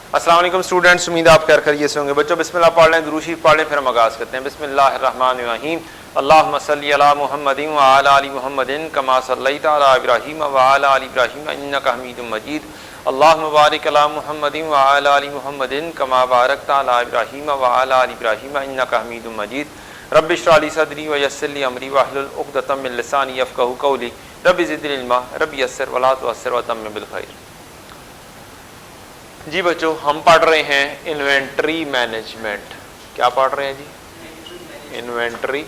अस्सलाम वालेकुम स्टूडेंट्स, उम्मीद आप खैर खैरियत से होंगे। बच्चों बिस्मिल्लाह पढ़ लें, दुरूद शरीफ पढ़ लें, फिर हम आगाज़ करते हैं। बिस्मिल्लाहिर्रहमानिर्रहीम। अल्लाहुम्मा सल्ली अला मुहम्मदिन व अला आलि मुहम्मदिन कमा सल्लैता अला इब्राहीम व अला आलि इब्राहीम इन्नका हमीदुम मजीद। अल्लाहुम्मा बारिक अला मुहम्मदिन व अला आलि मुहम्मदिन कमा बारकता अला इब्राहीम व अला आलि इब्राहीम इन्नका हमीदुम मजीद। रब्बि इश्रह ली सदरी व यस्सिर ली अमरी वहलुल उक़दतम मिन लिसानी यफ़क़हू क़ौली। रब्बि ज़िदनी इल्मा रब्बि यस्सिर वला तुअस्सिर वतम्मिम बिल खैर। जी बच्चों, हम पढ़ रहे हैं इन्वेंट्री मैनेजमेंट। क्या पढ़ रहे हैं जी? Inventory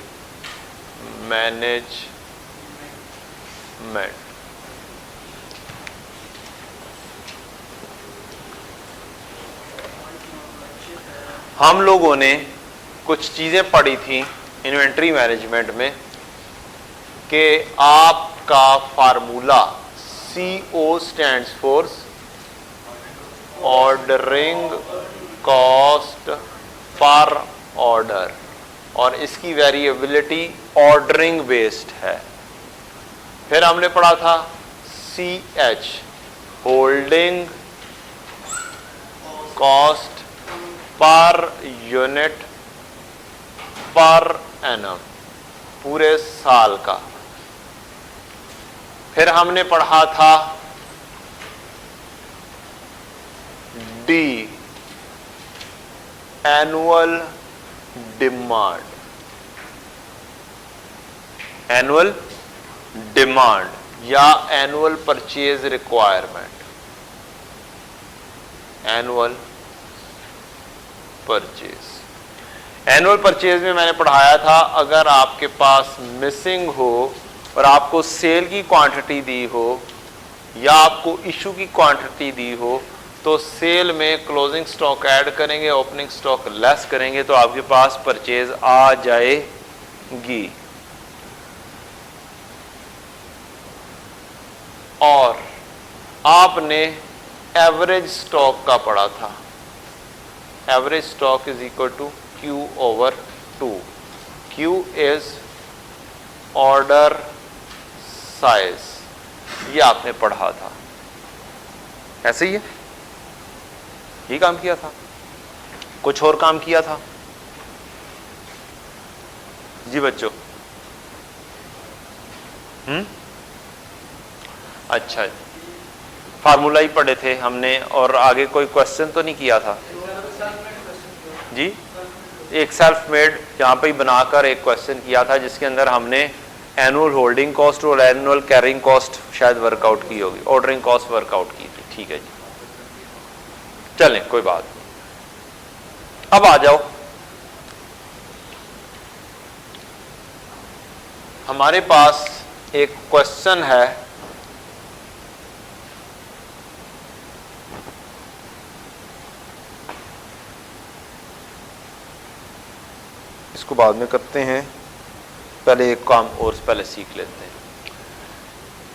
management. हम लोगों ने कुछ चीज़ें पढ़ी थी इन्वेंट्री मैनेजमेंट में कि आपका formula CO stands for ordering cost पर ऑर्डर और इसकी वेरिएबिलिटी ऑर्डरिंग बेस्ड है। फिर हमने पढ़ा था CH holding cost per unit per annum, पूरे साल का। फिर हमने पढ़ा था D annual demand. Annual demand या annual purchase requirement. Annual purchase. Annual purchase में मैंने पढ़ाया था अगर आपके पास मिसिंग हो और आपको सेल की क्वांटिटी दी हो या आपको इशू की क्वांटिटी दी हो तो सेल में क्लोजिंग स्टॉक ऐड करेंगे, ओपनिंग स्टॉक लेस करेंगे तो आपके पास परचेज आ जाएगी। और आपने एवरेज स्टॉक का पढ़ा था। Average stock is equal to Q/2। Q is order size, ये आपने पढ़ा था। ऐसे ही है, ये काम किया था। कुछ और काम किया था जी बच्चों? अच्छा, फार्मूला ही पढ़े थे हमने और आगे कोई क्वेश्चन तो नहीं किया था जी? एक सेल्फ मेड यहाँ पे ही बनाकर एक क्वेश्चन किया था जिसके अंदर हमने एनुअल होल्डिंग कॉस्ट और एनुअल कैरिंग कॉस्ट शायद वर्कआउट की होगी, ऑर्डरिंग कॉस्ट वर्कआउट की थी। ठीक है जी, चलें कोई बात नहीं। अब आ जाओ, हमारे पास एक क्वेश्चन है। इसको बाद में करते हैं, पहले एक काम और पहले सीख लेते हैं।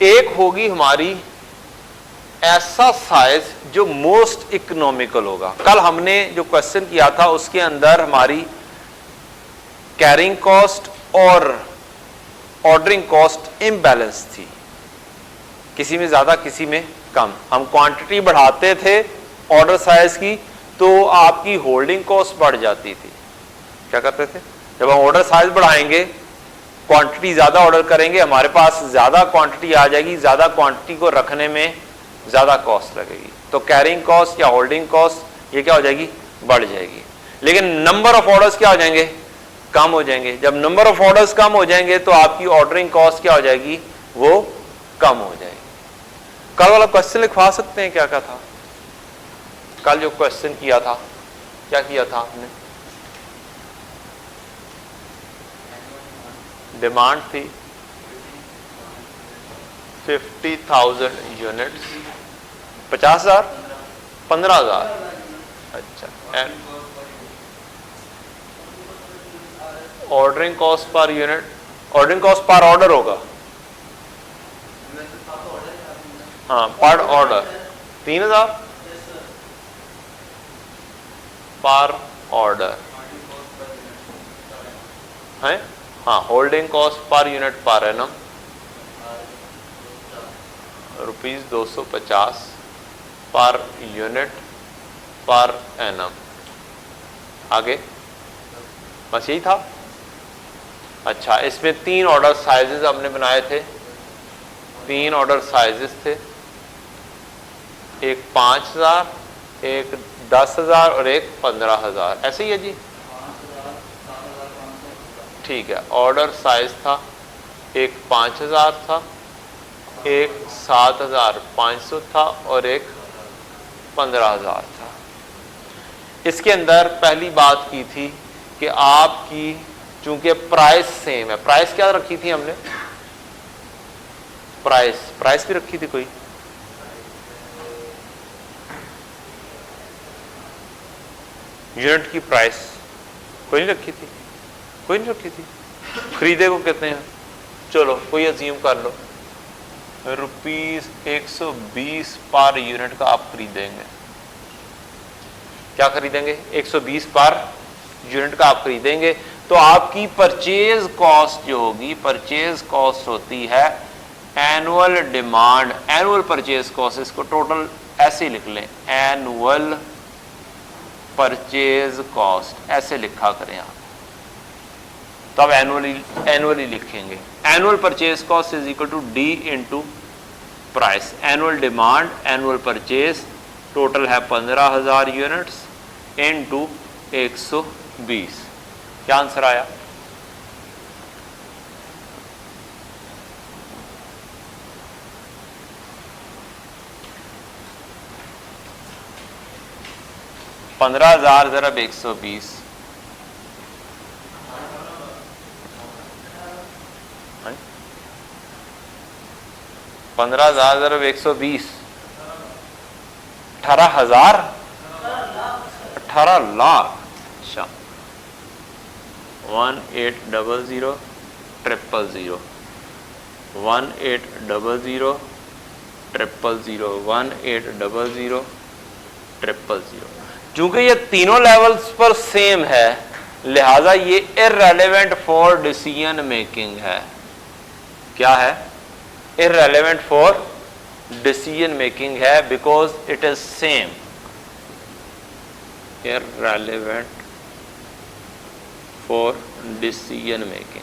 एक होगी हमारी ऐसा साइज जो मोस्ट इकोनॉमिकल होगा। कल हमने जो क्वेश्चन किया था उसके अंदर हमारी कैरिंग कॉस्ट और ऑर्डरिंग कॉस्ट इम्बैलेंस थी, किसी में ज्यादा किसी में कम। हम क्वांटिटी बढ़ाते थे ऑर्डर साइज की तो आपकी होल्डिंग कॉस्ट बढ़ जाती थी। क्या करते थे? जब हम ऑर्डर साइज बढ़ाएंगे, क्वांटिटी ज्यादा ऑर्डर करेंगे, हमारे पास ज्यादा क्वांटिटी आ जाएगी, ज्यादा क्वांटिटी को रखने में ज्यादा कॉस्ट लगेगी, तो कैरिंग कॉस्ट या होल्डिंग कॉस्ट ये क्या हो जाएगी? बढ़ जाएगी। लेकिन नंबर ऑफ ऑर्डर्स क्या हो जाएंगे? कम हो जाएंगे। जब नंबर ऑफ ऑर्डर्स कम हो जाएंगे तो आपकी ऑर्डरिंग कॉस्ट क्या हो जाएगी? वो कम हो जाएगी। कल वाला क्वेश्चन लिखवा सकते हैं क्या था? कल जो क्वेश्चन किया था, क्या किया था आपने? डिमांड थी 50,000 यूनिट्स। 50,000? 15,000? अच्छा। Ordering cost per unit, ordering cost पर ऑर्डर होगा। हाँ, पर ऑर्डर 3,000 पर ऑर्डर है। हाँ, holding cost per unit per annum ₹250 पर यूनिट पर एनम। आगे बस यही था। अच्छा, इसमें 3 ऑर्डर साइजेस हमने बनाए थे, 3 ऑर्डर साइजेस थे, एक 5000, एक 10,000 और एक 15,000। ऐसे ही है जी, ठीक है। ऑर्डर साइज था, एक 5000 था, एक 7500 था और एक 15,000 था। इसके अंदर पहली बात की थी कि आपकी चूंकि प्राइस सेम है, प्राइस क्या रखी थी हमने, प्राइस भी रखी थी कोई, यूनिट की प्राइस कोई नहीं रखी थी, कोई नहीं रखी थी। खरीदे को कितने हैं, चलो कोई अज्यूम कर लो, ₹120 पर यूनिट का आप खरीदेंगे। क्या खरीदेंगे, 120 पर यूनिट का आप खरीदेंगे। तो आपकी परचेज कॉस्ट जो होगी, परचेज कॉस्ट होती है annual demand, annual purchase cost, इसको टोटल ऐसे लिख लें, एनुअल परचेज कॉस्ट ऐसे लिखा करें आप, तब एनुअली लिखेंगे। Annual purchase cost is equal to D into price, annual demand, annual purchase, total है 15,000 यूनिट्स इंटू 120। क्या आंसर आया, $15,000 ज़रब 120, 15,000 ज़रब 120, 18,000, 18 लाख। अच्छा, 1800 000 1800 000 1800। चूंकि ये तीनों लेवल्स पर सेम है, लिहाजा ये इररेलेवेंट फॉर डिसीजन मेकिंग है। क्या है, इररेलेवेंट फॉर डिसीजन मेकिंग है, because it is same. Irrelevant for decision making.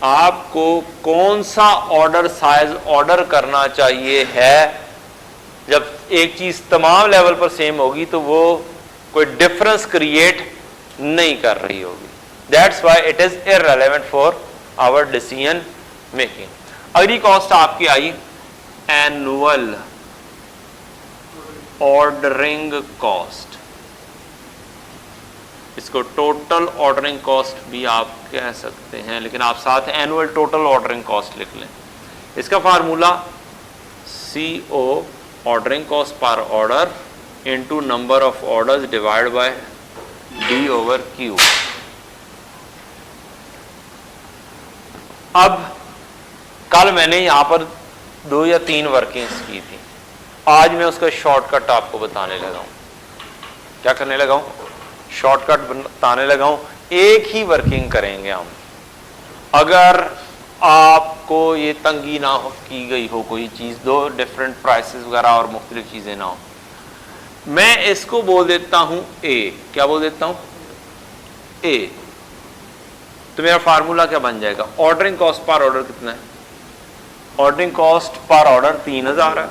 आपको कौन सा ऑर्डर साइज ऑर्डर करना चाहिए है, जब एक चीज तमाम लेवल पर सेम होगी तो वो कोई डिफरेंस क्रिएट नहीं कर रही होगी। That's why it is irrelevant for our decision making. अगली कॉस्ट आपकी आई एनुअल ऑर्डरिंग कॉस्ट, इसको टोटल ऑर्डरिंग कॉस्ट भी आप कह सकते हैं, लेकिन आप साथ एनुअल टोटल ऑर्डरिंग कॉस्ट लिख लें। इसका फार्मूला CO ऑर्डरिंग कॉस्ट पर order into number of orders divide by D/Q। अब कल मैंने यहां पर 2 या 3 वर्किंग्स की थी, आज मैं उसका शॉर्टकट आपको बताने लगा हूं। क्या करने लगा हूं, शॉर्टकट बताने लगा हूं। एक ही वर्किंग करेंगे हम। अगर आपको ये तंगी ना हो की गई हो कोई चीज, 2 डिफरेंट प्राइसेस वगैरह और मुख्तलिफ चीजें ना हो, मैं इसको बोल देता हूं A। क्या बोल देता हूं, A। तो मेरा फार्मूला क्या बन जाएगा, ऑर्डरिंग कॉस्ट पर ऑर्डर कितना है, ऑर्डरिंग कॉस्ट पर ऑर्डर 3000 है।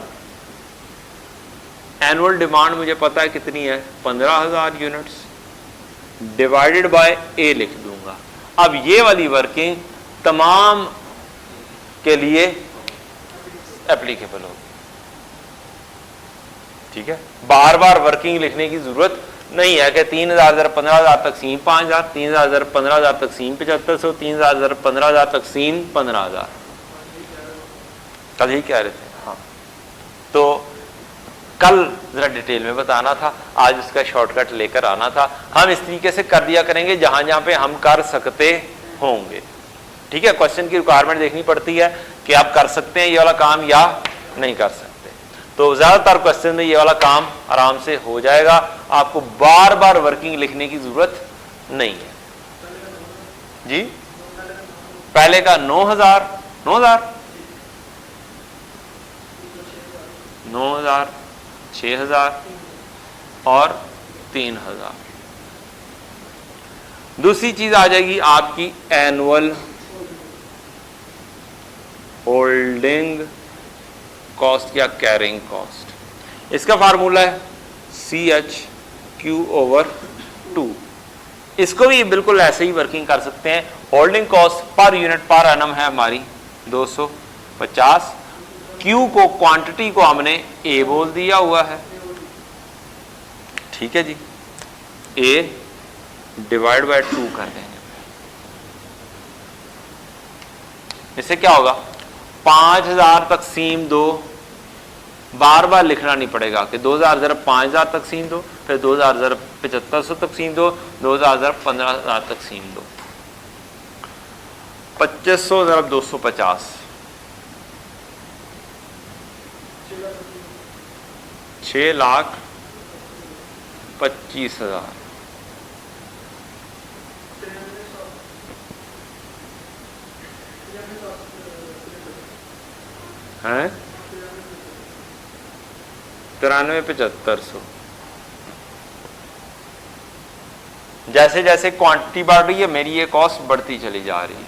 एनुअल डिमांड मुझे पता है कितनी है, 15,000 यूनिट्स, डिवाइडेड बाय A लिख दूंगा। अब ये वाली वर्किंग तमाम के लिए एप्लीकेबल होगी। ठीक है, बार बार वर्किंग लिखने की जरूरत नहीं है कि 3000 15,000 तकसीम 5000, 3000 15,000 तकसीम 7500, 3000 15,000 तकसीम 15,000। कल ही कह रहे थे। हाँ, तो कल जरा डिटेल में बताना था, आज उसका शॉर्टकट लेकर आना था। हम इस तरीके से कर दिया करेंगे जहां जहां पे हम कर सकते होंगे। ठीक है, क्वेश्चन की रिक्वायरमेंट देखनी पड़ती है कि आप कर सकते हैं ये वाला काम या नहीं कर सकते। तो ज्यादातर क्वेश्चन में ये वाला काम आराम से हो जाएगा, आपको बार बार वर्किंग लिखने की जरूरत नहीं है। जी, पहले का 9000 6,000 और 3,000। दूसरी चीज आ जाएगी आपकी एनुअल होल्डिंग कॉस्ट या कैरिंग कॉस्ट। इसका फार्मूला है CH/Q/2। इसको भी बिल्कुल ऐसे ही वर्किंग कर सकते हैं। Holding cost per unit per annum है हमारी 250। Q को क्वांटिटी को हमने A बोल दिया हुआ है, ठीक है जी। A डिवाइड बाय 2 कर देंगे। इससे क्या होगा, 5,000 तकसीम 2, बार बार लिखना नहीं पड़ेगा कि 2,000 ज़रा 5,000 तकसीम 2, फिर 2,000 ज़रा 7,500 तकसीम 2, 2,000 ज़रा 15,000 तकसीम 2, 2,500 ज़रा 250, 6,25,000 है, 93,7500। जैसे जैसे क्वांटिटी बढ़ रही है मेरी ये कॉस्ट बढ़ती चली जा रही है।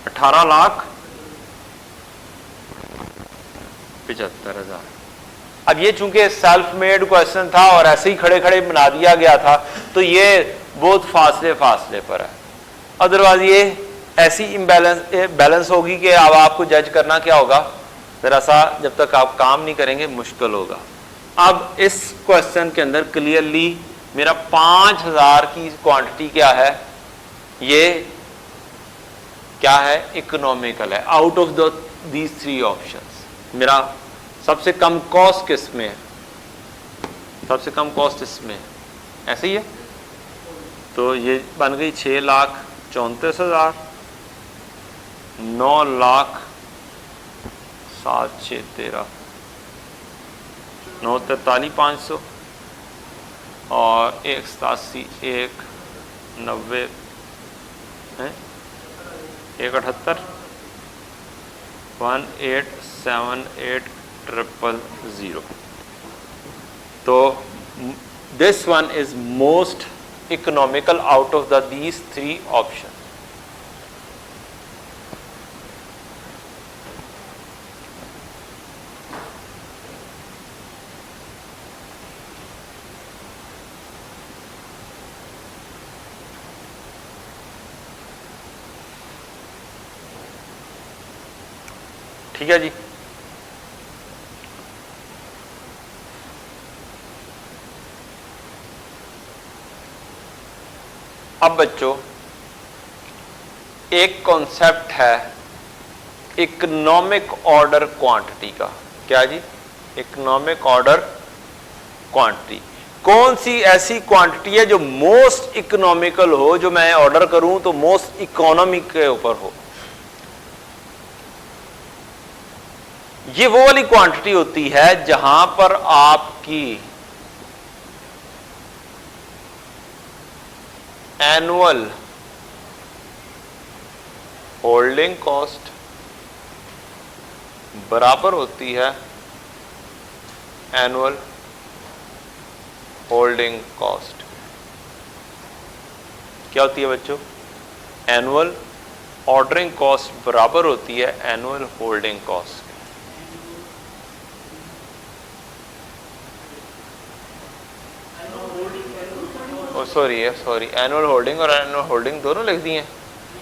18,75,000। अब ये चूंकि सेल्फ मेड क्वेश्चन था और ऐसे ही खड़े खड़े बना दिया गया था तो ये बहुत फासले पर है। अदरवाइज ये ऐसी बैलेंस होगी कि अब आपको जज करना क्या होगा, जरा सा जब तक आप काम नहीं करेंगे मुश्किल होगा। अब इस क्वेश्चन के अंदर क्लियरली मेरा 5,000 की क्वांटिटी क्या है, ये क्या है, इकोनॉमिकल है। आउट ऑफ दीज 3 ऑप्शंस मेरा सबसे कम कॉस्ट किस में है, सबसे कम कॉस्ट इसमें है, ऐसे ही है। तो ये बन गई 6,34,000, 9,07,613, 9,43,500 और 1,87, 1,90 है, 1,78, 1,878,000। तो this one is most economical out of these 3 options. ठीक है जी। अब बच्चों एक कॉन्सेप्ट है इकोनॉमिक ऑर्डर क्वांटिटी का। क्या जी, इकोनॉमिक ऑर्डर क्वांटिटी। कौन सी ऐसी क्वांटिटी है जो मोस्ट इकोनॉमिकल हो, जो मैं ऑर्डर करूं तो मोस्ट इकोनॉमिक के ऊपर हो। ये वो वाली क्वांटिटी होती है जहां पर आपकी एनुअल होल्डिंग कॉस्ट बराबर होती है एनुअल होल्डिंग कॉस्ट। क्या होती है बच्चों, एनुअल ऑर्डरिंग कॉस्ट बराबर होती है annual holding cost. Sorry annual holding और एनुअल होल्डिंग दोनों लिख दिए।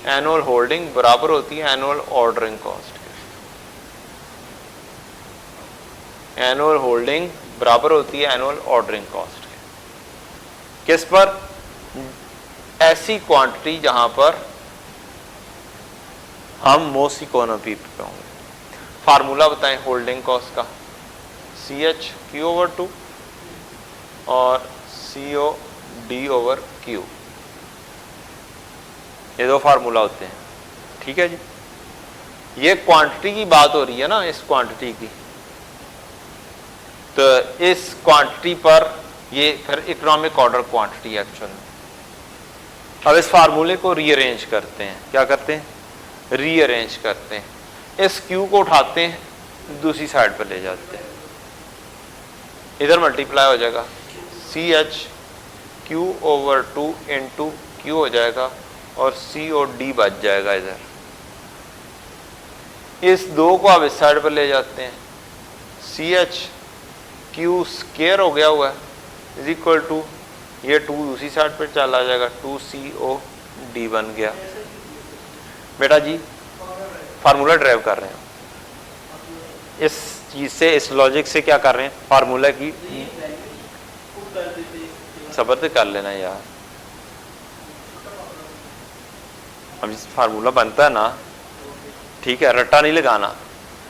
एनुअल होल्डिंग बराबर होती है एनुअल ऑर्डरिंग कॉस्ट के। एनुअल होल्डिंग बराबर होती है एनुअल ऑर्डरिंग कॉस्ट के। किस पर, ऐसी क्वांटिटी जहां पर हम मोस्ट इकोनॉमी पे होंगे। फार्मूला बताएं होल्डिंग कॉस्ट का, CH/Q/2 और COD/Q। ये 2 फार्मूला होते हैं। ठीक है जी। ये क्वांटिटी की बात हो रही है ना, इस क्वांटिटी की, तो इस क्वांटिटी पर ये फिर इकोनॉमिक ऑर्डर क्वांटिटी है एक्चुअल में। अब इस फार्मूले को रीअरेंज करते हैं। क्या करते हैं, रीअरेंज करते हैं। इस Q को उठाते हैं, दूसरी साइड पर ले जाते हैं। इधर मल्टीप्लाई हो जाएगा, CH(Q/2 इंटू Q हो जाएगा और COD बच जाएगा इधर। इस दो को आप इस साइड पर ले जाते हैं, CH(Q² हो गया हुआ है इज इक्वल टू ये 2 दूसरी साइड पर चला जाएगा, 2COD बन गया। बेटा जी फार्मूला ड्राइव कर रहे हैं इस चीज से, इस लॉजिक से क्या कर रहे हैं, फार्मूला की सब्र से कर लेना यार। अब इस फार्मूला बनता है ना, ठीक है, रट्टा नहीं लगाना,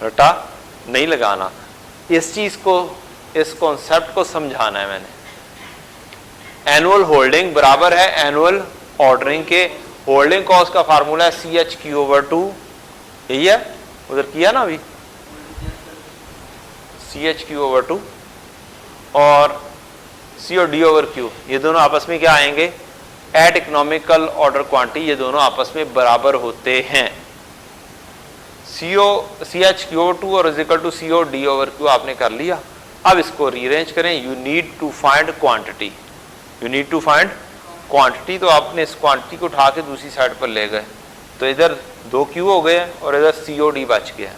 रट्टा नहीं लगाना, इस चीज को, इस कॉन्सेप्ट को समझाना है मैंने। एनुअल होल्डिंग बराबर है एनुअल ऑर्डरिंग के। होल्डिंग कॉस्ट का फार्मूला है CH(Q/2), यही है, उधर किया ना अभी, CH(Q/2) और COD/Q, ये दोनों आपस में क्या आएंगे, एट इकोनॉमिकल ऑर्डर क्वांटिटी, ये दोनों आपस में बराबर होते हैं। CH(Q/2) और इज इक्वल टू COD/Q आपने कर लिया। अब इसको रीअरेंज करें, you need to find quantity, you need to find quantity. तो आपने इस क्वांटिटी को उठा के दूसरी साइड पर ले गए, तो इधर 2Q हो गए और इधर COD बच गया।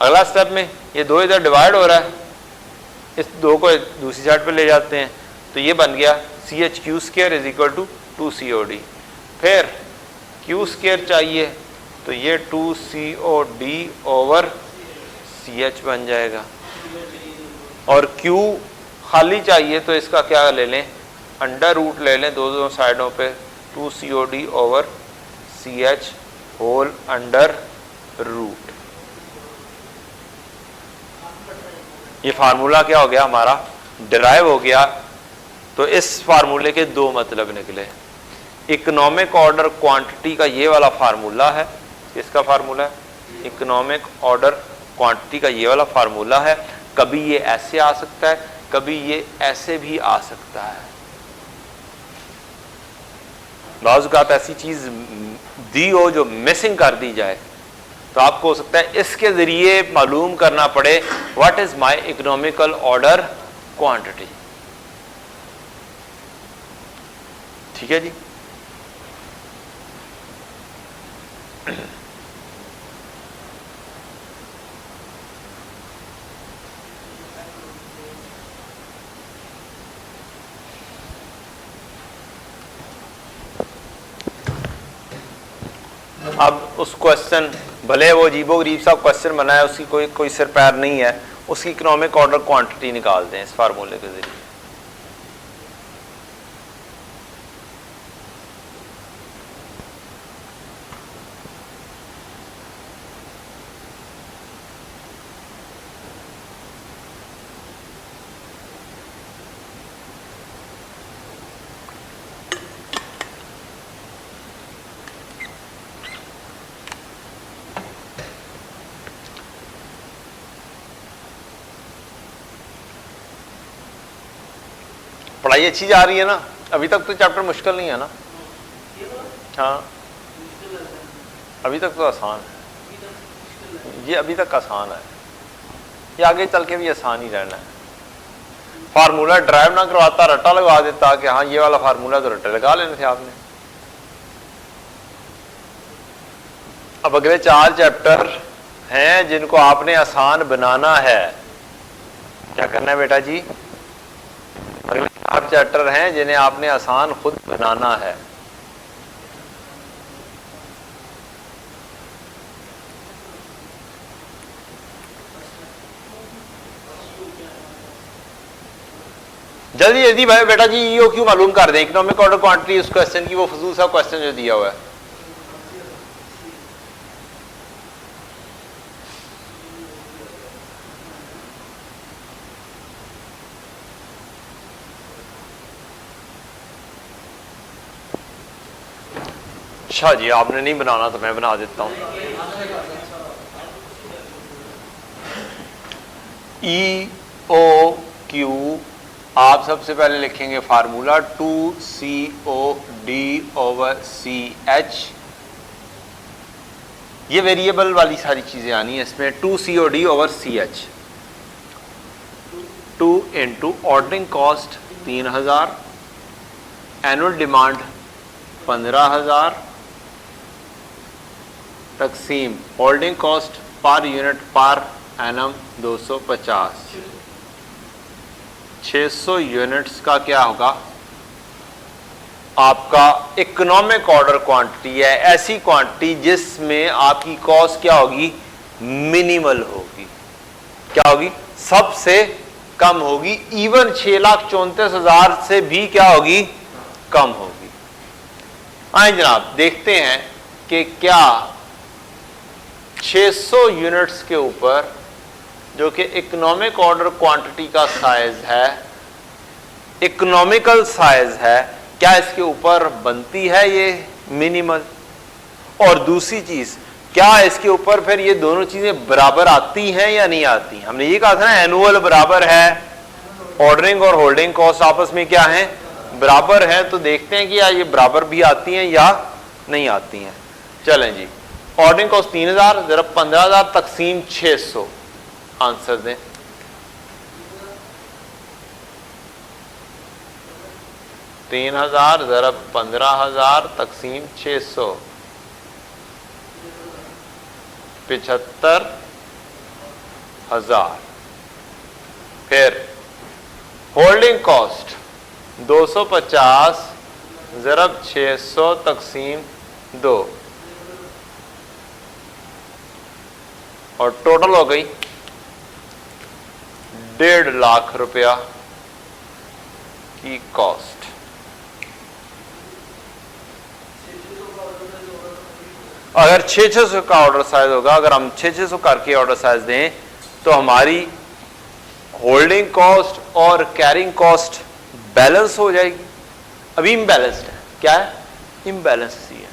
अगला स्टेप में ये दो इधर डिवाइड हो रहा है, इस दो को दूसरी साइड पर ले जाते हैं, तो ये बन गया CH(Q² is equal to 2COD। फिर Q² चाहिए तो ये 2COD/CH बन जाएगा, और Q खाली चाहिए तो इसका क्या ले लें, अंडर रूट ले लें दोनों साइडों पे, 2COD/CH होल अंडर रूट। ये फार्मूला क्या हो गया हमारा, डिराइव हो गया। तो इस फार्मूले के दो मतलब निकले। इकोनॉमिक ऑर्डर क्वांटिटी का ये वाला फार्मूला है, इसका फार्मूला है इकोनॉमिक ऑर्डर क्वांटिटी का ये वाला फार्मूला है। कभी ये ऐसे आ सकता है, कभी ये ऐसे भी आ सकता है। बाज़ औक़ात ऐसी चीज दी हो जो मिसिंग कर दी जाए, तो आपको हो सकता है इसके जरिए मालूम करना पड़े what is my economical order quantity. ठीक है जी। अब उस क्वेश्चन, भले वो अजीबो गरीब सा क्वेश्चन बनाया, उसकी कोई सिर पैर नहीं है, उसकी इकोनॉमिक ऑर्डर क्वांटिटी निकाल दें इस फार्मूले के जरिए। पढ़ाई अच्छी जा रही है ना, अभी तक तो चैप्टर मुश्किल नहीं है ना? हाँ, अभी तक तो आसान है, ये अभी तक आसान है, ये आगे चल के भी आसान ही रहना है। फार्मूला ड्राइव ना करवाता, रट्टा लगा देता कि हाँ ये वाला फार्मूला, तो रट्टे लगा लेने थे आपने। अब अगले 4 चैप्टर हैं जिनको आपने आसान बनाना है। क्या करना है बेटा जी? अगले 4 चैप्टर हैं जिन्हें आपने आसान खुद बनाना है। जल्दी जल्दी भाई बेटा जी ईओ क्यों मालूम कर दें, इकोनॉमिक ऑर्डर क्वांटिटी उस क्वेश्चन की, वो फजूल सा क्वेश्चन जो दिया हुआ है। अच्छा जी, आपने नहीं बनाना तो मैं बना देता हूं। ई ओ क्यू आप सबसे पहले लिखेंगे फार्मूला 2COD/CH। ये वेरिएबल वाली सारी चीजें आनी है इसमें, 2COD/CH। 2 into ordering cost 3000, annual demand 15,000 तकसीम holding cost per unit per annum 250। 600 units का क्या होगा आपका इकोनॉमिक ऑर्डर क्वांटिटी है, ऐसी क्वांटिटी जिसमें आपकी कॉस्ट क्या होगी, मिनिमल होगी। क्या होगी, सबसे कम होगी। इवन 6,34,000 से भी क्या होगी, कम होगी। आइए जनाब देखते हैं कि क्या 600 यूनिट्स के ऊपर जो कि इकोनॉमिक ऑर्डर क्वांटिटी का साइज है, इकोनॉमिकल साइज है, क्या इसके ऊपर बनती है ये मिनिमल। और दूसरी चीज, क्या इसके ऊपर फिर ये दोनों चीजें बराबर आती हैं या नहीं आती। हमने ये कहा था ना एनुअल बराबर है, ऑर्डरिंग और होल्डिंग कॉस्ट आपस में क्या है, बराबर है। तो देखते हैं कि या ये बराबर भी आती हैं या नहीं आती हैं। चलें जी, ऑर्डरिंग कॉस्ट 3000 जरा 15,000 तकसीम 600, आंसर दें। तीन 3000 ज़रब 15,000 तकसीम 600, 75,000। फिर होल्डिंग कॉस्ट 250 ज़रब 600 तकसीम 2, और टोटल हो गई 1.5 लाख रुपया की कॉस्ट। अगर 600 का ऑर्डर साइज होगा, अगर हम 600 करके ऑर्डर साइज दें तो हमारी होल्डिंग कॉस्ट और कैरिंग कॉस्ट बैलेंस हो जाएगी। अभी इम्बैलेंस्ड है, क्या है, इम्बैलेंस ही है।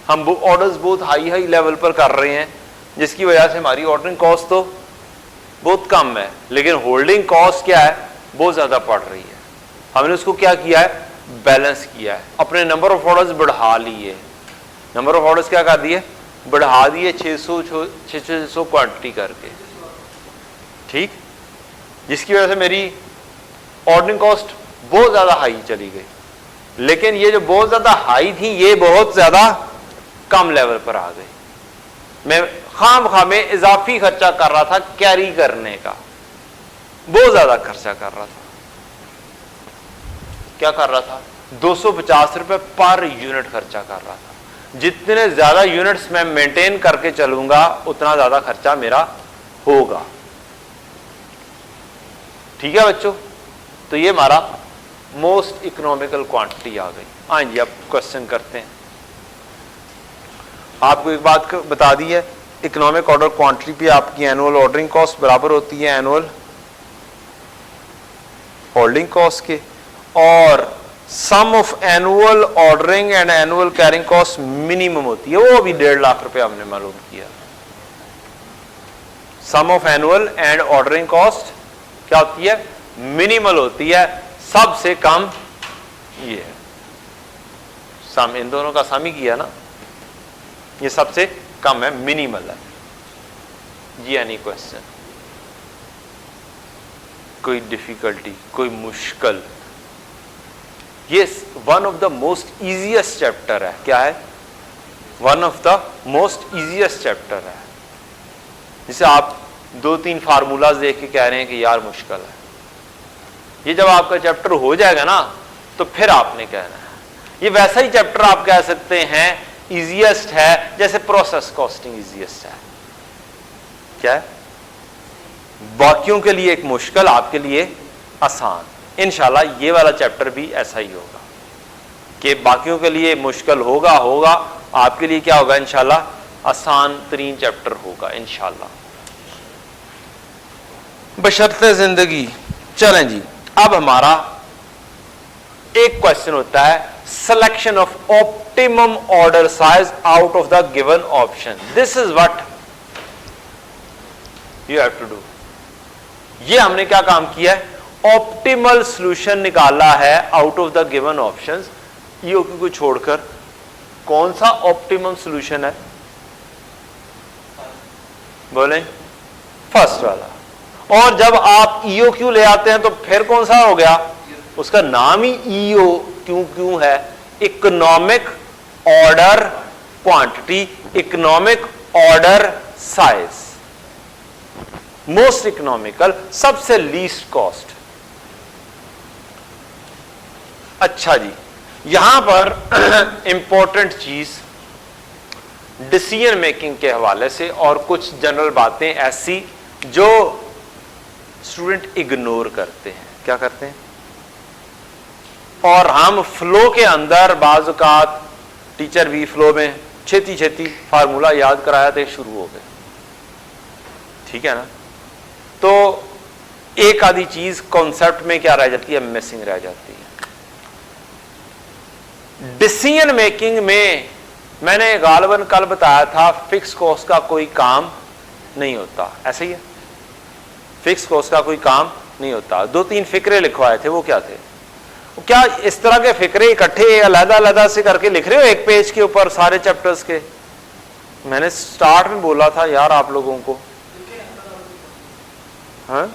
हम ऑर्डर्स बहुत हाई हाई लेवल पर कर रहे हैं जिसकी वजह से हमारी ऑर्डरिंग कॉस्ट तो बहुत कम है, लेकिन होल्डिंग कॉस्ट क्या है, बहुत ज्यादा पड़ रही है। हमने उसको क्या किया है, बैलेंस किया है, अपने नंबर ऑफ ऑर्डर्स बढ़ा लिए। नंबर ऑफ ऑर्डर्स क्या कर दिए, बढ़ा दिए 600 क्वांटिटी करके, ठीक, जिसकी वजह से मेरी ऑर्डरिंग कॉस्ट बहुत ज्यादा हाई चली गई। लेकिन ये जो बहुत ज्यादा हाई थी ये बहुत ज्यादा कम लेवल पर आ गई। मैं खाम में इजाफी खर्चा कर रहा था कैरी करने का, बहुत ज्यादा खर्चा कर रहा था। क्या कर रहा था, 250 रुपए पर यूनिट खर्चा कर रहा था। जितने ज्यादा यूनिट्स मैं मेंटेन करके चलूंगा उतना ज्यादा खर्चा मेरा होगा। ठीक है बच्चों, तो ये हमारा मोस्ट इकोनॉमिकल क्वांटिटी आ गई। हाँ जी, अब क्वेश्चन करते हैं। आपको एक बात बता दी है, इकोनॉमिक ऑर्डर क्वांटिटी पे आपकी एनुअल ऑर्डरिंग कॉस्ट बराबर होती है एनुअल होल्डिंग कॉस्ट के, और sum of annual ordering and annual carrying cost minimum होती है, वो भी 1.5 लाख रुपए हमने मालूम किया। Sum of annual and ordering cost क्या होती है, मिनिमल होती है, सबसे कम ये है। सम, इन दोनों का सम ही किया ना, ये सबसे कम है, मिनिमल है जी। एनी क्वेश्चन, कोई डिफिकल्टी, कोई मुश्किल। ये one of the most easiest chapter है। क्या है, one of the most easiest chapter है, जिसे आप 2-3 फार्मूलाज देख के कह रहे हैं कि यार मुश्किल है। ये जब आपका चैप्टर हो जाएगा ना तो फिर आपने कहना है। ये वैसा ही चैप्टर आप कह सकते हैं इजीएस्ट है जैसे प्रोसेस कॉस्टिंग इजीएस्ट है। क्या है, बाकियों के लिए एक मुश्किल, आपके लिए आसान। इंशाल्लाह ये वाला चैप्टर भी ऐसा ही होगा कि बाकियों के लिए मुश्किल होगा, आपके लिए क्या होगा, इंशाल्लाह आसान तरीन चैप्टर होगा इंशाल्लाह, बशर्ते जिंदगी। चलें जी, अब हमारा एक क्वेश्चन होता है, selection of optimum order size out of the given option. This is what you have to do. ये हमने क्या काम किया है, ऑप्टिमल सॉल्यूशन निकाला है out of the given options. EOQ को छोड़कर कौन सा ऑप्टिमम सॉल्यूशन है, बोलें, फर्स्ट वाला। और जब आप EOQ ले आते हैं तो फिर कौन सा हो गया, उसका नाम ही EOQ है, economic order quantity, economic order size, most economical, सबसे लीस्ट कॉस्ट। अच्छा जी, यहां पर इंपॉर्टेंट चीज डिसीजन मेकिंग के हवाले से और कुछ जनरल बातें ऐसी जो स्टूडेंट इग्नोर करते हैं। क्या करते हैं? और हम फ्लो के अंदर बाज़ औक़ात टीचर भी फ्लो में छेती छेती फार्मूला याद कराया थे, शुरू हो गए, ठीक है ना। तो एक आधी चीज कॉन्सेप्ट में क्या रह जाती है, मिसिंग रह जाती है। डिसीजन मेकिंग में मैंने गालिबन कल बताया था फिक्स कॉस्ट का कोई काम नहीं होता, ऐसे ही है, फिक्स कॉस्ट का कोई काम नहीं होता। 2-3 फिक्रे लिखवाए थे, वो क्या थे? क्या इस तरह के फिक्रे इकट्ठे अलग-अलग से करके लिख रहे हो एक पेज के ऊपर सारे चैप्टर्स के? मैंने स्टार्ट में बोला था यार आप लोगों को, हाँ,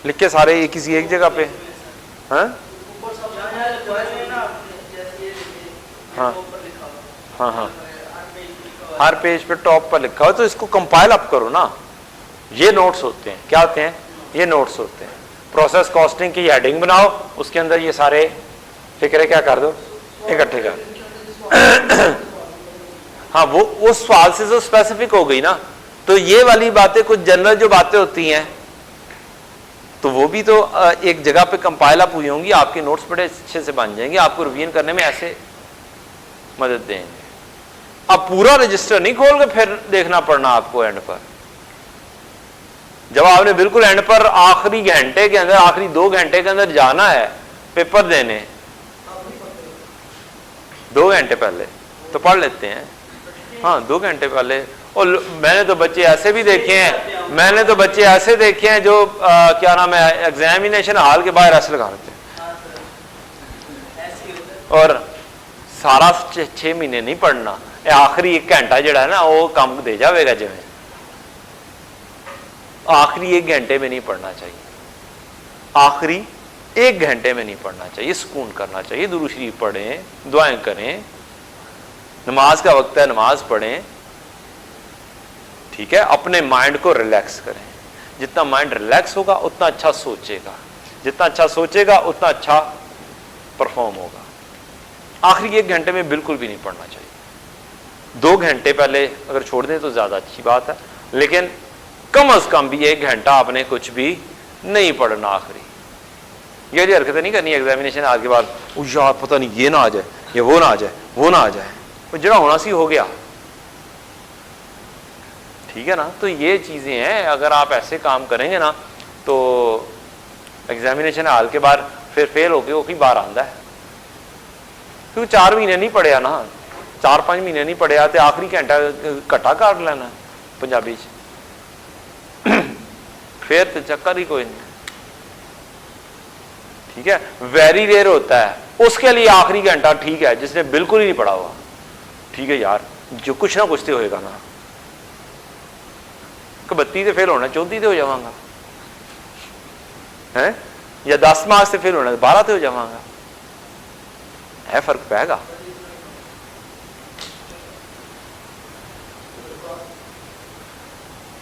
लिख के सारे किसी एक जगह पे, हाँ हाँ हाँ हाँ, हर पेज पे टॉप पर लिखा हो, तो इसको कंपाइल अप करो ना। ये नोट्स होते हैं, क्या होते हैं? ये नोट्स होते हैं। प्रोसेस कॉस्टिंग की हेडिंग बनाओ, उसके अंदर ये सारे फिक्रे क्या कर दो, इकट्ठे कर दो। हाँ, वो उस सवाल से जो स्पेसिफिक हो गई ना, तो ये वाली बातें कुछ जनरल जो बातें होती हैं तो वो भी तो एक जगह पे कंपाइल अप हुई होंगी, आपके नोट्स बड़े अच्छे से बन जाएंगे, आपको रिवीजन करने में ऐसे मदद देंगे। अब पूरा रजिस्टर नहीं खोल के फिर देखना पड़ना आपको एंड पर। जब आपने बिल्कुल एंड पर आखिरी घंटे के अंदर, आखिरी 2 घंटे के अंदर जाना है पेपर देने, 2 घंटे पहले तो पढ़ लेते हैं, हाँ 2 घंटे पहले। और मैंने तो बच्चे ऐसे भी देखे हैं, मैंने तो बच्चे ऐसे देखे हैं जो क्या नाम है, एग्जामिनेशन हॉल के बाहर ऐसे लगा देते हैं और सारा 6 महीने नहीं पढ़ना, आखिरी 1 घंटा जड़ा है ना वो काम दे जाएगा। जिमें आखिरी 1 घंटे में नहीं पढ़ना चाहिए, आखिरी 1 घंटे में नहीं पढ़ना चाहिए, सुकून करना चाहिए, दुरूद शरीफ पढ़ें, दुआएं करें, नमाज का वक्त है नमाज पढ़ें, ठीक है। अपने माइंड को रिलैक्स करें, जितना माइंड रिलैक्स होगा उतना अच्छा सोचेगा, जितना अच्छा सोचेगा उतना अच्छा परफॉर्म होगा। आखिरी 1 घंटे में बिल्कुल भी नहीं पढ़ना चाहिए। 2 घंटे पहले अगर छोड़ दें तो ज्यादा अच्छी बात है, लेकिन कम अज कम भी 1 घंटा आपने कुछ भी नहीं पढ़ना। आखिरी ये हरकतें नहीं करनी एग्जामिनेशन आज के बाद, यार पता नहीं ये ना आ जाए, ये वो ना आ जाए, वो ना आ जाए, वो जरा होना सी हो गया, ठीक है ना। तो ये चीजें हैं, अगर आप ऐसे काम करेंगे ना तो एग्जामिनेशन हाल के बाद फिर फेल होके वो कई बार आंदा है। क्योंकि 4 महीने नहीं पढ़िया ना, 4-5 महीने नहीं पढ़िया तो आखिरी घंटा घटा कर लेना पंजाबी फिर तो चक्कर ही कोई नहीं, ठीक है। वेरी रेयर होता है, उसके लिए आखिरी घंटा ठीक है, जिसने बिल्कुल ही नहीं पढ़ा हुआ, ठीक है यार, जो कुछ ना कुछ तो होएगा ना, 32 से फेल होना 34 से हो जावांगा है, या 10 मार्क्स से फेल होना 12 से हो जावांगा, है फर्क पैगा।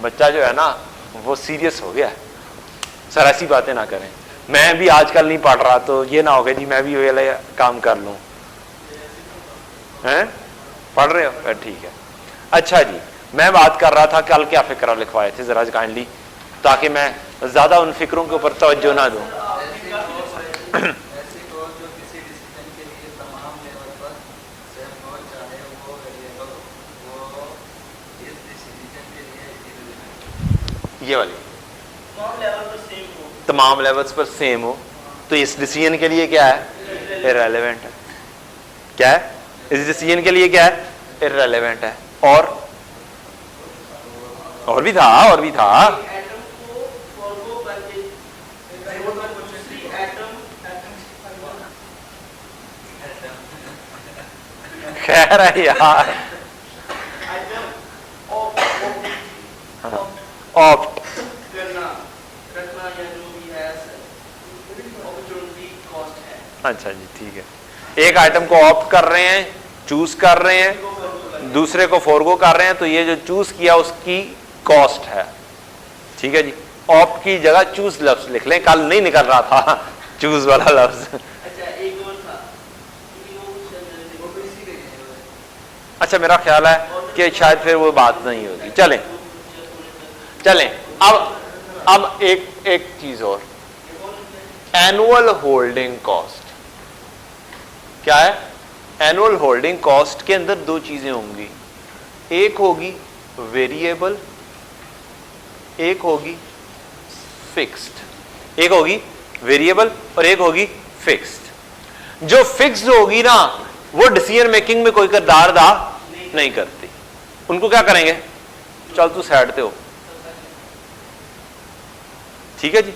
बच्चा जो है ना वो सीरियस हो गया, सर ऐसी बातें ना करें, मैं भी आजकल नहीं पढ़ रहा तो ये ना हो गया जी मैं भी ये काम कर लूं, हैं पढ़ रहे हो, ठीक है। अच्छा जी, मैं बात कर रहा था कल क्या फिक्रा लिखवाए थे जरा काइंडली, ताकि मैं ज्यादा उन फिक्रों के ऊपर तवज्जो ना दूं। ये वाली तमाम लेवल्स पर सेम हो, तो इस डिसीजन के लिए क्या है, इररेलेवेंट है। क्या है इस डिसीजन के लिए, क्या है, इररेलेवेंट है। और भी था, और भी था, खैर है यार, ऑप्ट करना, रखना या जो भी है अपॉर्चुनिटी कॉस्ट है। अच्छा जी, ठीक है। एक आइटम को ऑप्ट कर रहे हैं, चूज कर रहे हैं, दूसरे को फॉरगो कर रहे हैं, तो ये जो चूज किया उसकी कॉस्ट है। ठीक है जी, ऑप्ट की जगह चूज लफ्ज लिख लें, कल नहीं निकल रहा था चूज वाला लफ्ज। अच्छा एक और था, अच्छा मेरा ख्याल है कि शायद फिर वो बात नहीं होगी। चलें चलें, अब एक चीज और, एनुअल होल्डिंग कॉस्ट क्या है? एनुअल होल्डिंग कॉस्ट के अंदर दो चीजें होंगी, एक होगी वेरिएबल, एक होगी फिक्स्ड। एक होगी वेरिएबल और एक होगी फिक्स्ड। जो फिक्स्ड होगी ना वो डिसीजन मेकिंग में कोई किरदार अदा नहीं करती। उनको क्या करेंगे? चल तू साइड पे हो, ठीक है जी,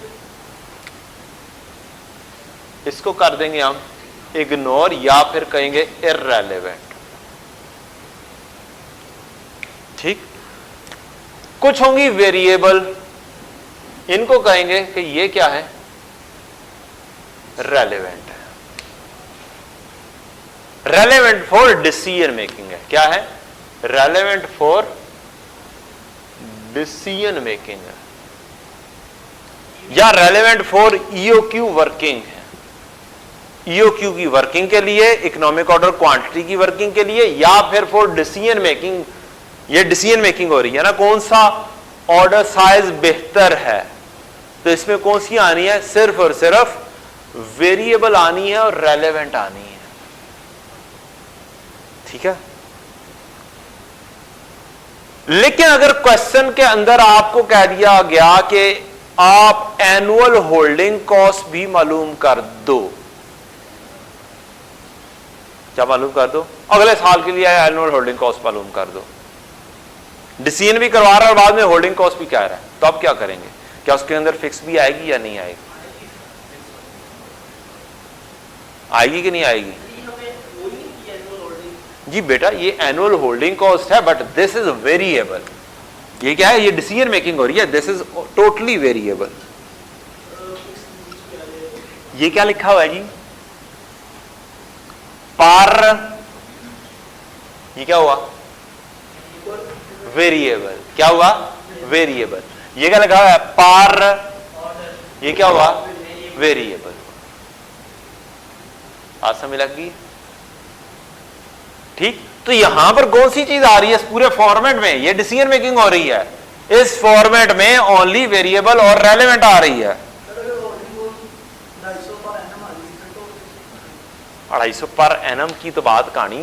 इसको कर देंगे हम इग्नोर या फिर कहेंगे इररेलेवेंट। ठीक, कुछ होंगी वेरिएबल, इनको कहेंगे कि ये क्या है? रेलेवेंट है। रेलेवेंट फॉर डिसीजन मेकिंग है। क्या है? रेलेवेंट फॉर डिसीजन मेकिंग है, या रेलेवेंट फॉर ईओक्यू वर्किंग है। ईओक्यू की वर्किंग के लिए, इकोनॉमिक ऑर्डर क्वांटिटी की वर्किंग के लिए, या फिर फॉर डिसीजन मेकिंग। ये डिसीजन मेकिंग हो रही है ना, कौन सा ऑर्डर साइज बेहतर है, तो इसमें कौन सी आनी है? सिर्फ और सिर्फ वेरिएबल आनी है और रेलेवेंट आनी है। ठीक है, लेकिन अगर क्वेश्चन के अंदर आपको कह दिया गया कि आप एनुअल होल्डिंग कॉस्ट भी मालूम कर दो, क्या मालूम कर दो? अगले साल के लिए एनुअल होल्डिंग कॉस्ट मालूम कर दो, डिसीजन भी करवा रहा है और बाद में होल्डिंग कॉस्ट भी कह रहा है, तो आप क्या करेंगे? क्या उसके अंदर फिक्स भी आएगी या नहीं आएगी? आएगी कि नहीं आएगी? जी बेटा, ये एनुअल होल्डिंग कॉस्ट है, बट दिस इज वेरिएबल। ये क्या है? ये डिसीजन मेकिंग हो रही है, दिस इज टोटली वेरिएबल। ये क्या लिखा हुआ है जी? पार, ये क्या हुआ? वेरिएबल। क्या हुआ? वेरिएबल। ये क्या लिखा हुआ है? पार, ये क्या हुआ? वेरिएबल। आज समझ लगी? ठीक, तो यहां पर कौन सी चीज आ रही है इस पूरे फॉर्मेट में? ये डिसीजन मेकिंग हो रही है, इस फॉर्मेट में ओनली वेरिएबल और रेलेवेंट आ रही है। 250 पर एनम की तो बात कहानी,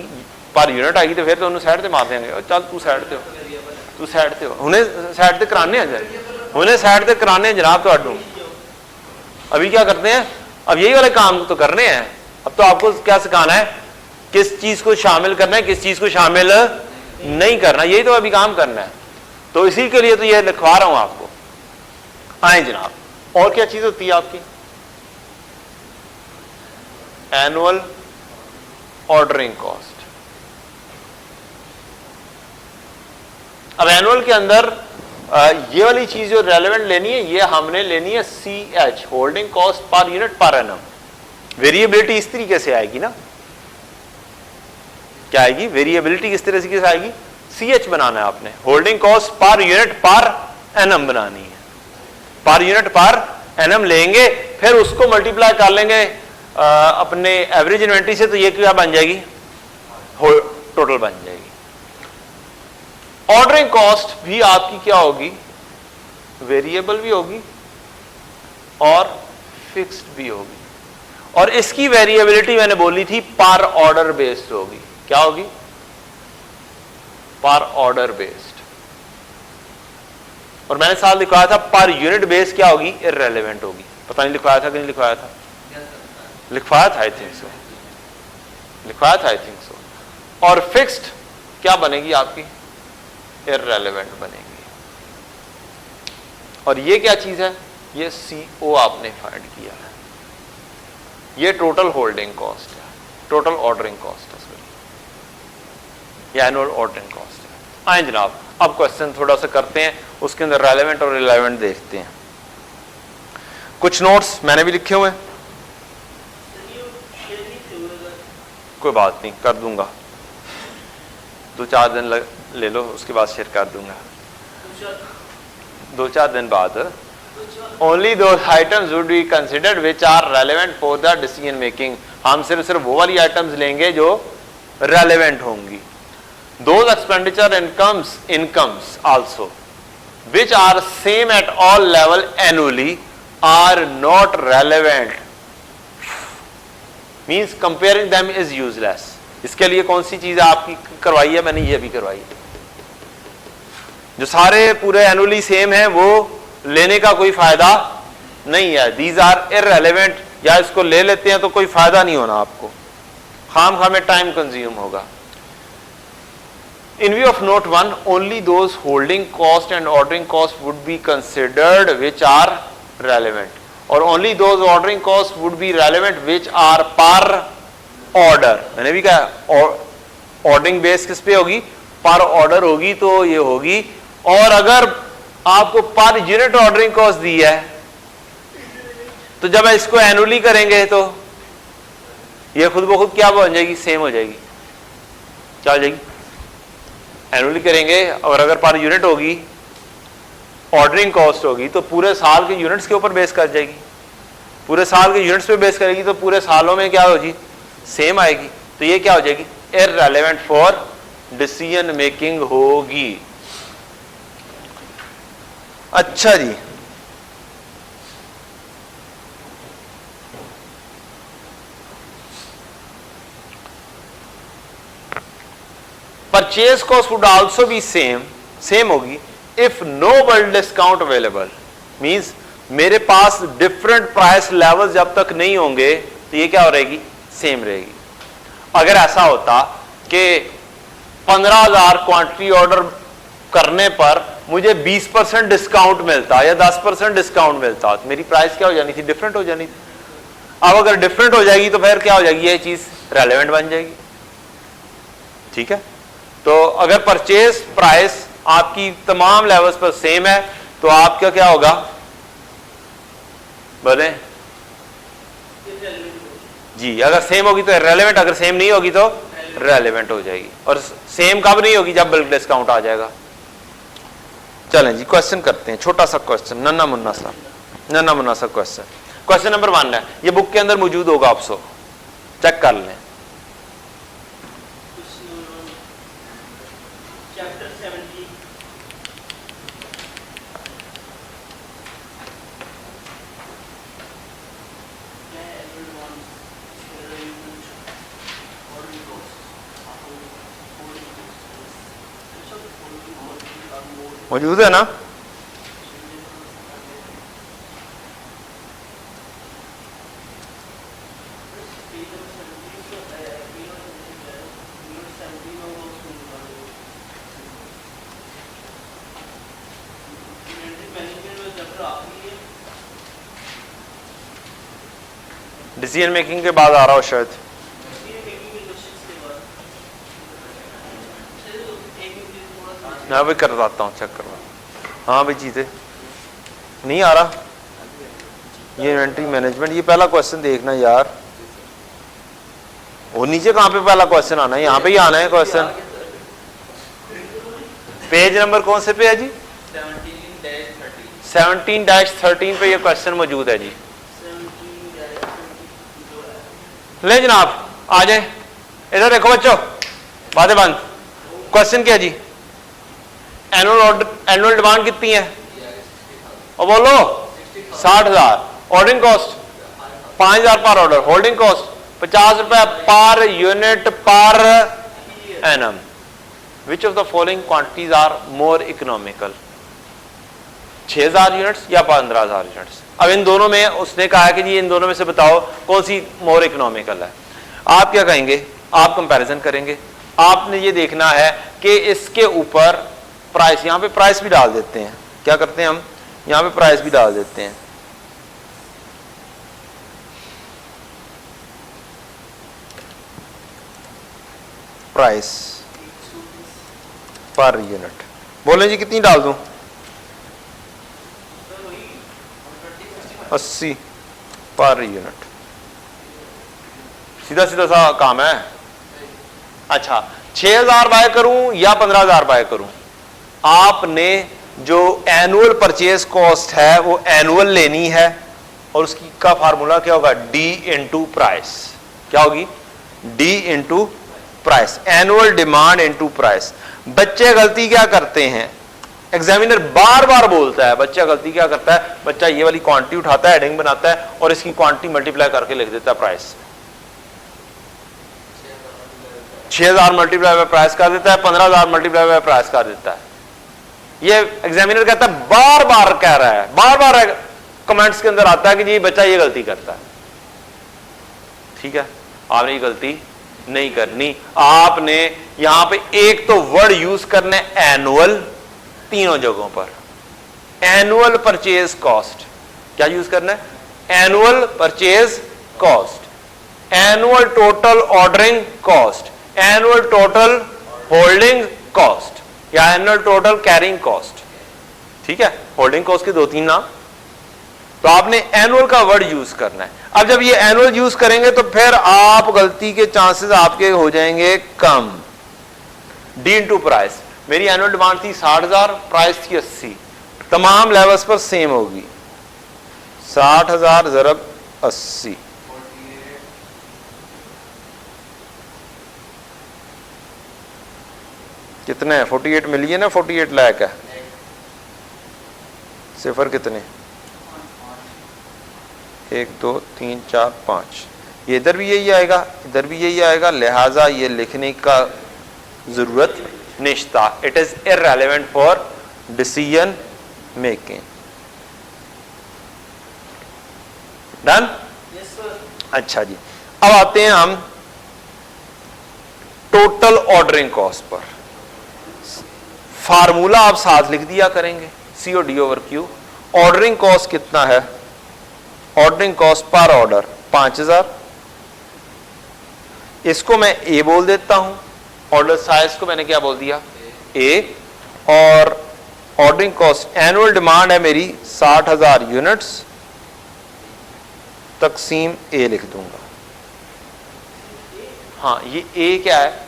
पर यूनिट आई तो फिर तो साइड से मार देंगे, चल तू साइड पे हो, तू साइड पे हो, उन्हें साइड से कराने उन्हें साइड से कराने जनाब। तो अभी क्या करते हैं? अब यही वाले काम तो करने हैं। अब तो आपको क्या सिखाना है, किस चीज को शामिल करना है, किस चीज को शामिल नहीं करना, यही तो अभी काम करना है। तो इसी के लिए तो ये लिखवा रहा हूं आपको। आए जनाब, और क्या चीज होती है आपकी? Annual ordering cost. अब एनुअल के अंदर ये वाली चीज जो रेलेवेंट लेनी है, ये हमने लेनी है CH, holding cost per unit per annum. Variability इस तरीके से आएगी ना, क्या आएगी? वेरिएबिलिटी किस तरह से आएगी? CH बनाना है आपने, holding cost per unit per annum बनानी है। पर यूनिट पर एनम लेंगे, फिर उसको मल्टीप्लाई कर लेंगे अपने एवरेज इन्वेंट्री से, तो ये क्या बन जाएगी? टोटल बन जाएगी। ऑर्डरिंग कॉस्ट भी आपकी क्या होगी? वेरिएबल भी होगी और फिक्स्ड भी होगी, और इसकी वेरिएबिलिटी मैंने बोली थी पर ऑर्डर बेस्ड होगी। क्या होगी? पर ऑर्डर बेस्ड। और मैंने साथ लिखवाया था पर यूनिट बेस्ड क्या होगी? इररेलेवेंट होगी। पता नहीं लिखवाया था कि नहीं लिखवाया था? लिखवाया था, आई थिंक सो, लिखवाया था, आई थिंक सो। और फिक्स्ड क्या बनेगी आपकी? इररेलेवेंट बनेगी। और ये क्या चीज है? ये CO आपने फाइंड किया है, ये टोटल होल्डिंग कॉस्ट है, टोटल ऑर्डरिंग कॉस्ट है, ये एनुअल ऑर्डरिंग कॉस्ट है। आए जनाब, अब क्वेश्चन थोड़ा सा करते हैं उसके अंदर रेलेवेंट और इलेवेंट देखते हैं। कुछ नोट्स मैंने भी लिखे हुए हैं, कोई बात नहीं, कर दूंगा, 2-4 दिन ले लो, उसके बाद शेयर कर दूंगा 2-4 दिन बाद। Only those items would be considered which are relevant for the decision making. हम सिर्फ वो वाली आइटम्स लेंगे जो रेलेवेंट होंगी। Those expenditure incomes also which are same at all level annually are not relevant, means comparing them is useless. इसके लिए कौन सी चीज आपकी करवाई है? मैंने ये भी करवाई है। जो सारे पूरे एनुअली सेम है वो लेने का कोई फायदा नहीं है। दीज आर इररेलेवेंट, या इसको ले लेते हैं तो कोई फायदा नहीं होना आपको, खाम में टाइम कंज्यूम होगा। In view of note 1, only those holding cost and ordering cost would be considered which are relevant, और only those ordering cost would be relevant which are per order. मैंने भी कहा ऑर्डरिंग बेस किस पे होगी? पर order होगी, तो ये होगी। और अगर आपको पर यूनिट ऑर्डरिंग कॉस्ट दी है तो जब इसको एनुअली करेंगे तो ये खुद ब खुद क्या बन जाएगी? सेम हो जाएगी। क्या हो जाएगी? एनुअली करेंगे और अगर पर यूनिट होगी ऑर्डरिंग कॉस्ट होगी तो पूरे साल के यूनिट्स के ऊपर बेस कर जाएगी। पूरे साल के यूनिट्स पे बेस करेगी तो पूरे सालों में क्या होगी? सेम आएगी। तो ये क्या हो जाएगी? इररेलेवेंट फॉर डिसीजन मेकिंग होगी। अच्छा जी, purchase cost would also be same होगी if no bulk discount available, means मेरे पास डिफरेंट प्राइस लेवल जब तक नहीं होंगे तो ये क्या हो रहेगी? सेम रहेगी। अगर ऐसा होता कि 15,000 क्वांटिटी ऑर्डर करने पर मुझे 20% डिस्काउंट मिलता या 10% डिस्काउंट मिलता तो मेरी प्राइस क्या हो जानी थी? डिफरेंट हो जानी थी। अब अगर डिफरेंट हो जाएगी तो फिर क्या हो जाएगी? ये चीज रेलेवेंट बन जाएगी। ठीक है, तो अगर परचेज प्राइस आपकी तमाम लेवल्स पर सेम है तो आपका क्या होगा? बोले जी, अगर सेम होगी तो रेलेवेंट, अगर सेम नहीं होगी तो रेलेवेंट हो जाएगी। और सेम कब नहीं होगी? जब बल्क डिस्काउंट आ जाएगा। चलें जी, क्वेश्चन करते हैं। छोटा सा क्वेश्चन, नन्ना मुन्ना सा क्वेश्चन। क्वेश्चन नंबर 1 है, ये बुक के अंदर मौजूद होगा, आप सो चेक कर लें। चैप्टर 70 मौजूद है ना? डिसीजन मेकिंग के बाद आ रहा हो शायद। मैं भी करवाता हूँ, चेक करवा। हाँ भाई जीते, नहीं आ रहा ये इन्वेंट्री मैनेजमेंट। ये पहला क्वेश्चन देखना यार, वो नीचे कहाँ पे पहला क्वेश्चन आना है? यहाँ पे ही आना है क्वेश्चन। पेज नंबर कौन से पे है जी? 17-13 पे ये क्वेश्चन मौजूद है जी। ले जनाब, आ जाए इधर देखो बच्चों, बातें बंद। क्वेश्चन क्या जी? एनुअल डिमांड कितनी है? और बोलो 60,000। ऑर्डरिंग कॉस्ट 5,000 पर ऑर्डर। होल्डिंग कॉस्ट 50 रुपए per unit per annum. Which of the following quantities are more economical? 6,000 units या 15,000 यूनिट्स? अब इन दोनों में उसने कहा कि जी इन दोनों में से बताओ कौन सी मोर इकोनॉमिकल है। आप क्या कहेंगे? आप कंपैरिजन करेंगे। आपने ये देखना है कि इसके ऊपर प्राइस, यहां पे प्राइस भी डाल देते हैं। क्या करते हैं हम? यहां पे प्राइस भी डाल देते हैं। प्राइस पर यूनिट बोले जी कितनी डाल दूं? 80 पर यूनिट। सीधा सीधा सा काम है। अच्छा 6000 बाय करूं या 15000 बाय करूं, आपने जो एनुअल परचेज कॉस्ट है वो एनुअल लेनी है और उसकी का फार्मूला क्या होगा, डी इंटू प्राइस। क्या होगी, D into price, annual demand into price. बच्चे गलती क्या करते हैं, एग्जामिनर बार बार बोलता है, बच्चा गलती क्या करता है, बच्चा ये वाली क्वांटिटी उठाता है, हेडिंग बनाता है और इसकी क्वांटिटी मल्टीप्लाई करके लिख देता है प्राइस। 6000 मल्टीप्लाई बाय प्राइस कर देता है, 15000 मल्टीप्लाई बाय प्राइस कर देता है। ये एग्जामिनर कहता है, बार बार कह रहा है, बार बार कमेंट्स के अंदर आता है कि जी बच्चा ये गलती करता है। ठीक है, आपने ये गलती नहीं करनी। आपने यहां पे एक तो वर्ड यूज करना है एनुअल, तीनों जगहों पर एनुअल परचेज कॉस्ट। क्या यूज करना है, annual purchase cost, annual total ordering cost, annual total holding cost या एनुअल टोटल कैरिंग कॉस्ट। ठीक है, होल्डिंग कॉस्ट के 2-3 नाम, तो आपने एनुअल का वर्ड यूज करना है। अब जब ये एनुअल यूज करेंगे तो फिर आप गलती के चांसेस आपके हो जाएंगे कम। डी इंटू प्राइस, मेरी एनुअल डिमांड थी 60,000, प्राइस थी 80, तमाम लेवल्स पर सेम होगी। 60,000 ज़रब 80, कितने हैं, 48 मिलियन है, 48 लाख है। सिफर कितने, 1 2 3 4 5, ये इधर भी यही आएगा, इधर भी यही आएगा, लिहाजा ये लिखने का जरूरत निश्ता। It is irrelevant for decision making. Done. अच्छा जी, अब आते हैं हम टोटल ऑर्डरिंग कॉस्ट पर। फार्मूला आप साथ लिख दिया करेंगे, COD over Q। Ordering cost कितना है, ऑर्डरिंग कॉस्ट पर ऑर्डर 5000, इसको मैं A बोल देता हूं, ऑर्डर साइज को मैंने क्या बोल दिया, A, और ऑर्डरिंग कॉस्ट एनुअल डिमांड है मेरी 60,000 यूनिट्स, तकसीम A लिख दूंगा। हाँ, ये A क्या है,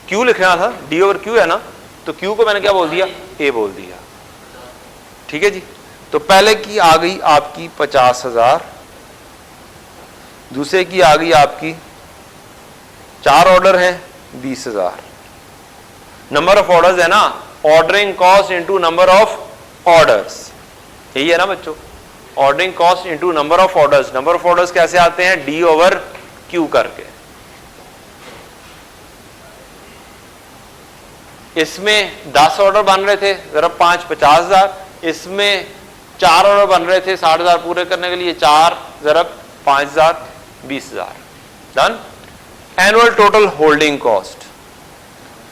Q लिखना था, D ओवर Q है ना, तो Q को मैंने क्या बोल दिया, A बोल दिया। ठीक है जी, तो पहले की आ गई आपकी 50,000, दूसरे की आ गई आपकी 4 ऑर्डर हैं 20,000। नंबर ऑफ ऑर्डर्स है ना, ordering cost into number of orders, यही है ना बच्चों, ordering cost into number of orders. Number of orders कैसे आते हैं, D ओवर Q करके। इसमें 10 ऑर्डर बन रहे थे, जरा 5 50,000, इसमें 4 ऑर्डर बन रहे थे 60,000 पूरे करने के लिए, 4 जरब 5,000 20,000। Done. Annual total holding cost,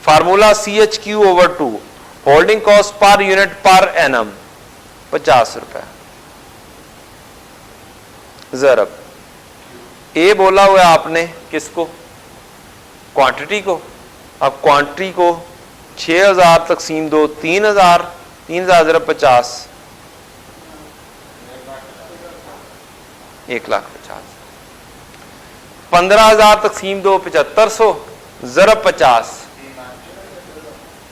formula CHQ over 2, holding cost per unit per annum 50 रुपए, जरब A बोला हुआ आपने किसको, क्वांटिटी को। अब क्वांटिटी को 6,000 तकसीम 2 3,000, 3,000 ज़रब 50, 1,50,000। 15,000 तकसीम 2 7,500 ज़रब 50,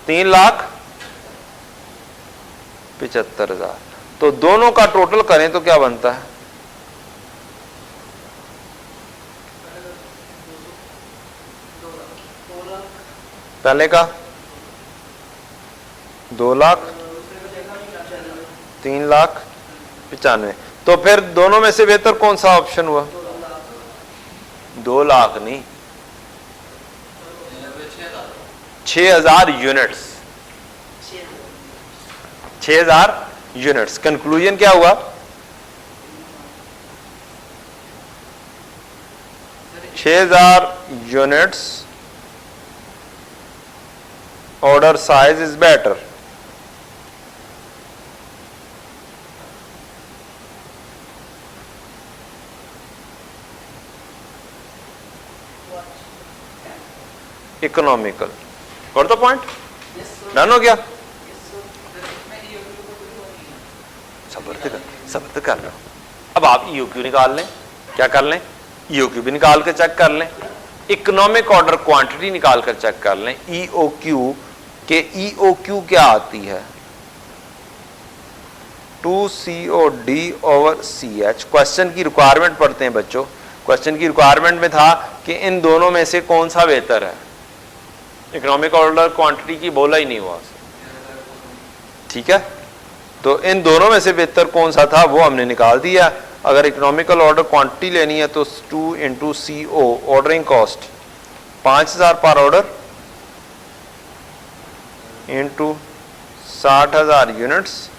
3,75,000। तो दोनों का टोटल करें तो क्या बनता है, पहले का 2 लाख, 3,95,000। तो फिर दोनों में से बेहतर कौन सा ऑप्शन हुआ, 2 लाख नहीं, 6,000 यूनिट्स, 6,000 यूनिट्स। कंक्लूजन क्या हुआ, 6,000 units, order size is better. Economical. Got the point? Done हो गया? सब्र तो कर रहा हूं। अब आप EOQ निकाल लें, क्या कर लें, EOQ भी निकाल कर चेक कर लें, इकोनॉमिक ऑर्डर क्वांटिटी निकाल कर चेक कर लें EOQ के EOQ क्या आती है 2COD ओवर CH। क्वेश्चन की रिक्वायरमेंट पढ़ते हैं बच्चों। क्वेश्चन की रिक्वायरमेंट में था कि इन दोनों में से कौन सा बेहतर है, इकोनॉमिक ऑर्डर क्वांटिटी की बोला ही नहीं हुआ, ठीक है। तो इन दोनों में से बेहतर कौन सा था वो हमने निकाल दिया। अगर इकोनॉमिकल ऑर्डर क्वांटिटी लेनी है तो 2 इंटू CO ऑर्डरिंग कॉस्ट 5000 पर order into 60,000 units,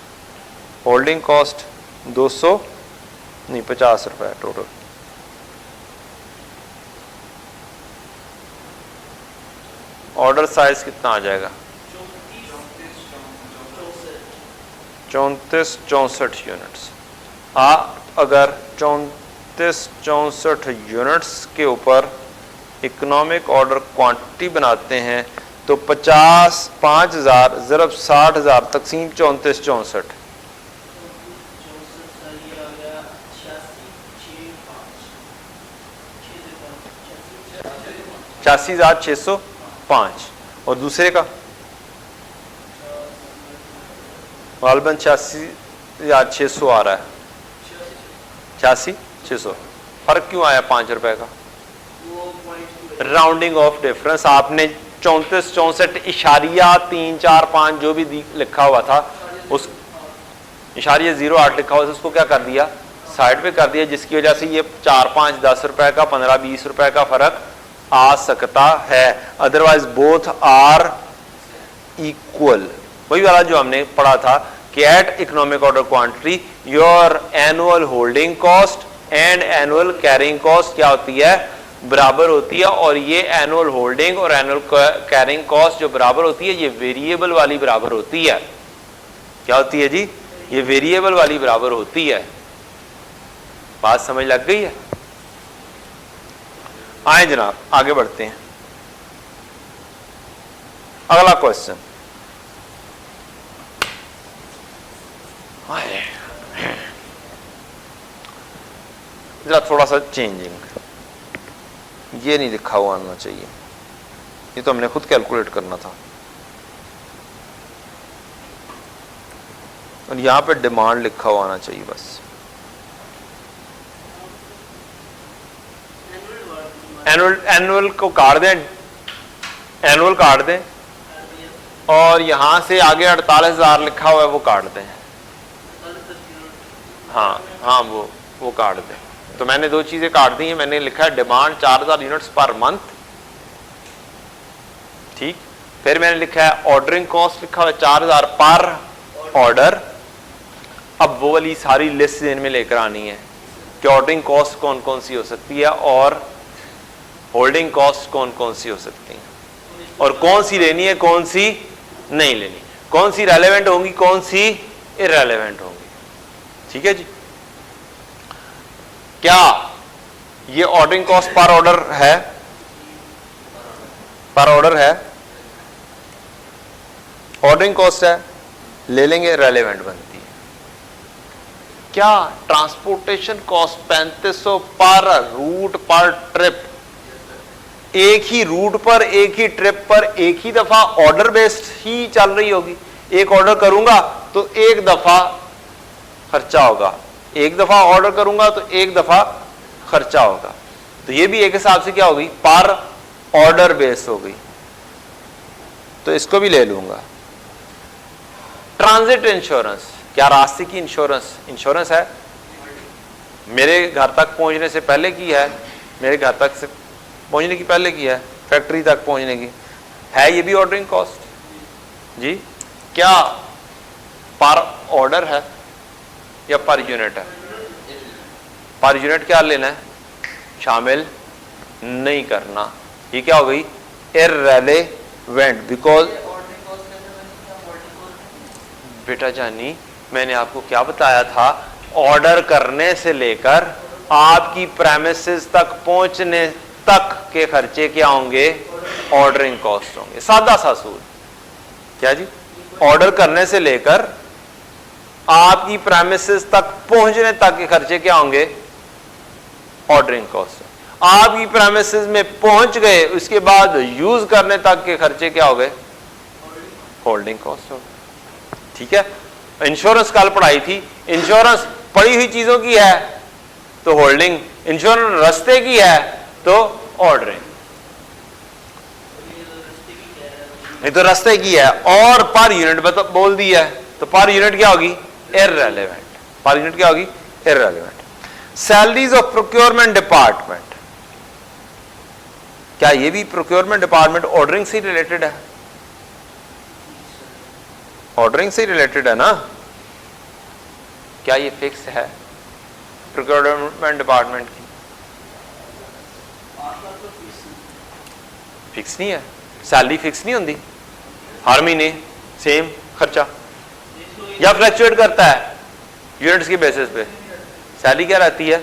holding cost 200 नहीं 50 रुपए टोटल। ऑर्डर साइज कितना आ जाएगा 34-64 यूनिट्स। अगर 34-64 यूनिट्स के ऊपर इकोनॉमिक ऑर्डर क्वांटिटी बनाते हैं तो 50,000 ज़रब 60,000 तकसीम 34-64 86,605 और दूसरे का गालबन 86,600 आ रहा है, 86,600। फर्क क्यों आया 5 रुपए का, राउंडिंग ऑफ डिफरेंस। आपने 34-64.345 जो भी लिखा हुआ था उस इशारिया 08 लिखा हुआ था उसको क्या कर दिया साइड पे कर दिया, जिसकी वजह से ये 4-5-10 रुपए का 15-20 रुपए का फर्क आ सकता है। Otherwise both are equal. वही वाला जो हमने पढ़ा था कि at economic order quantity your annual holding cost and annual carrying cost क्या होती है, बराबर होती है। और ये एनुअल होल्डिंग और एनुअल कैरिंग कॉस्ट जो बराबर होती है ये वेरिएबल वाली बराबर होती है। क्या होती है जी, ये वेरिएबल वाली बराबर होती है। बात समझ लग गई है। आए जनाब आगे बढ़ते हैं। अगला क्वेश्चन, जरा थोड़ा सा चेंजिंग, ये नहीं लिखा हुआ आना चाहिए, ये तो हमने खुद कैलकुलेट करना था। और यहां पे डिमांड लिखा हुआ आना चाहिए बस। एनुअल को काट दें, एनुअल काट दें और यहां से आगे 48,000 लिखा हुआ है वो काट दें। हाँ हाँ वो काट दें। तो मैंने दो चीजें काट दी हैं। मैंने लिखा है डिमांड 4,000 यूनिट्स पर मंथ, ठीक। फिर मैंने लिखा है ऑर्डरिंग कॉस्ट लिखा हुआ है 4,000 पर ऑर्डर। अब वो वाली सारी लिस्ट में लेकर आनी है कि ऑर्डरिंग कॉस्ट कौन कौन सी हो सकती है और होल्डिंग कॉस्ट कौन कौन सी हो सकती है, और कौन सी लेनी है कौन सी नहीं लेनी, कौन सी रेलेवेंट होंगी कौन सी इररेलेवेंट होंगी। ठीक है जी। क्या ये ऑर्डरिंग कॉस्ट पर ऑर्डर है, पर ऑर्डर है, ऑर्डरिंग कॉस्ट है, ले लेंगे, रेलेवेंट बनती है। क्या ट्रांसपोर्टेशन कॉस्ट 3500 पर रूट पर ट्रिप, एक ही रूट पर एक ही ट्रिप पर एक ही दफा ऑर्डर बेस्ड ही चल रही होगी। एक ऑर्डर करूंगा तो एक दफा खर्चा होगा, एक दफा ऑर्डर करूंगा तो एक दफा खर्चा होगा। तो ये भी एक हिसाब से क्या होगी, पर ऑर्डर बेस हो गई। तो इसको भी ले लूंगा। ट्रांजिट इंश्योरेंस, क्या रास्ते की इंश्योरेंस, इंश्योरेंस है, मेरे घर तक पहुंचने से पहले की है, मेरे घर तक से पहुंचने की पहले की है, फैक्ट्री तक पहुंचने की है, ये भी ऑर्डरिंग कॉस्ट जी। क्या पर ऑर्डर है या पर यूनिट है, पर यूनिट क्या लेना है, शामिल नहीं करना। ये क्या हो गई, इररेलेवेंट। बिकॉज बेटा जानी मैंने आपको क्या बताया था, ऑर्डर करने से लेकर आपकी प्रेमिसेस तक पहुंचने तक के खर्चे क्या होंगे, ऑर्डरिंग कॉस्ट होंगे। सादा सा सूत्र क्या जी, ऑर्डर करने से लेकर आपकी प्रेमिसेस तक पहुंचने तक के खर्चे क्या होंगे? Ordering cost. आपकी प्रेमिसेस में पहुंच गए उसके बाद यूज करने तक के खर्चे क्या हो गए? होल्डिंग कॉस्ट हो गए। ठीक है, इंश्योरेंस कल पढ़ाई थी, इंश्योरेंस पड़ी हुई चीजों की है तो होल्डिंग, इंश्योरेंस रस्ते की है तो ऑर्डरिंग। नहीं तो रस्ते की है और पर यूनिट बोल दी है तो पर यूनिट क्या होगी? इररेलेवेंट। पर यूनिट क्या होगी? Irrelevant. Salaries of procurement department, क्या ये भी प्रोक्योरमेंट डिपार्टमेंट ऑर्डरिंग से रिलेटेड है? ऑर्डरिंग से रिलेटेड है ना? क्या ये फिक्स है प्रोक्योरमेंट डिपार्टमेंट की? फिक्स नहीं है। सैलरी फिक्स नहीं होती हर महीने सेम खर्चा, या फ्लक्चुएट करता है यूनिट्स के बेसिस पे? सैलरी क्या रहती है?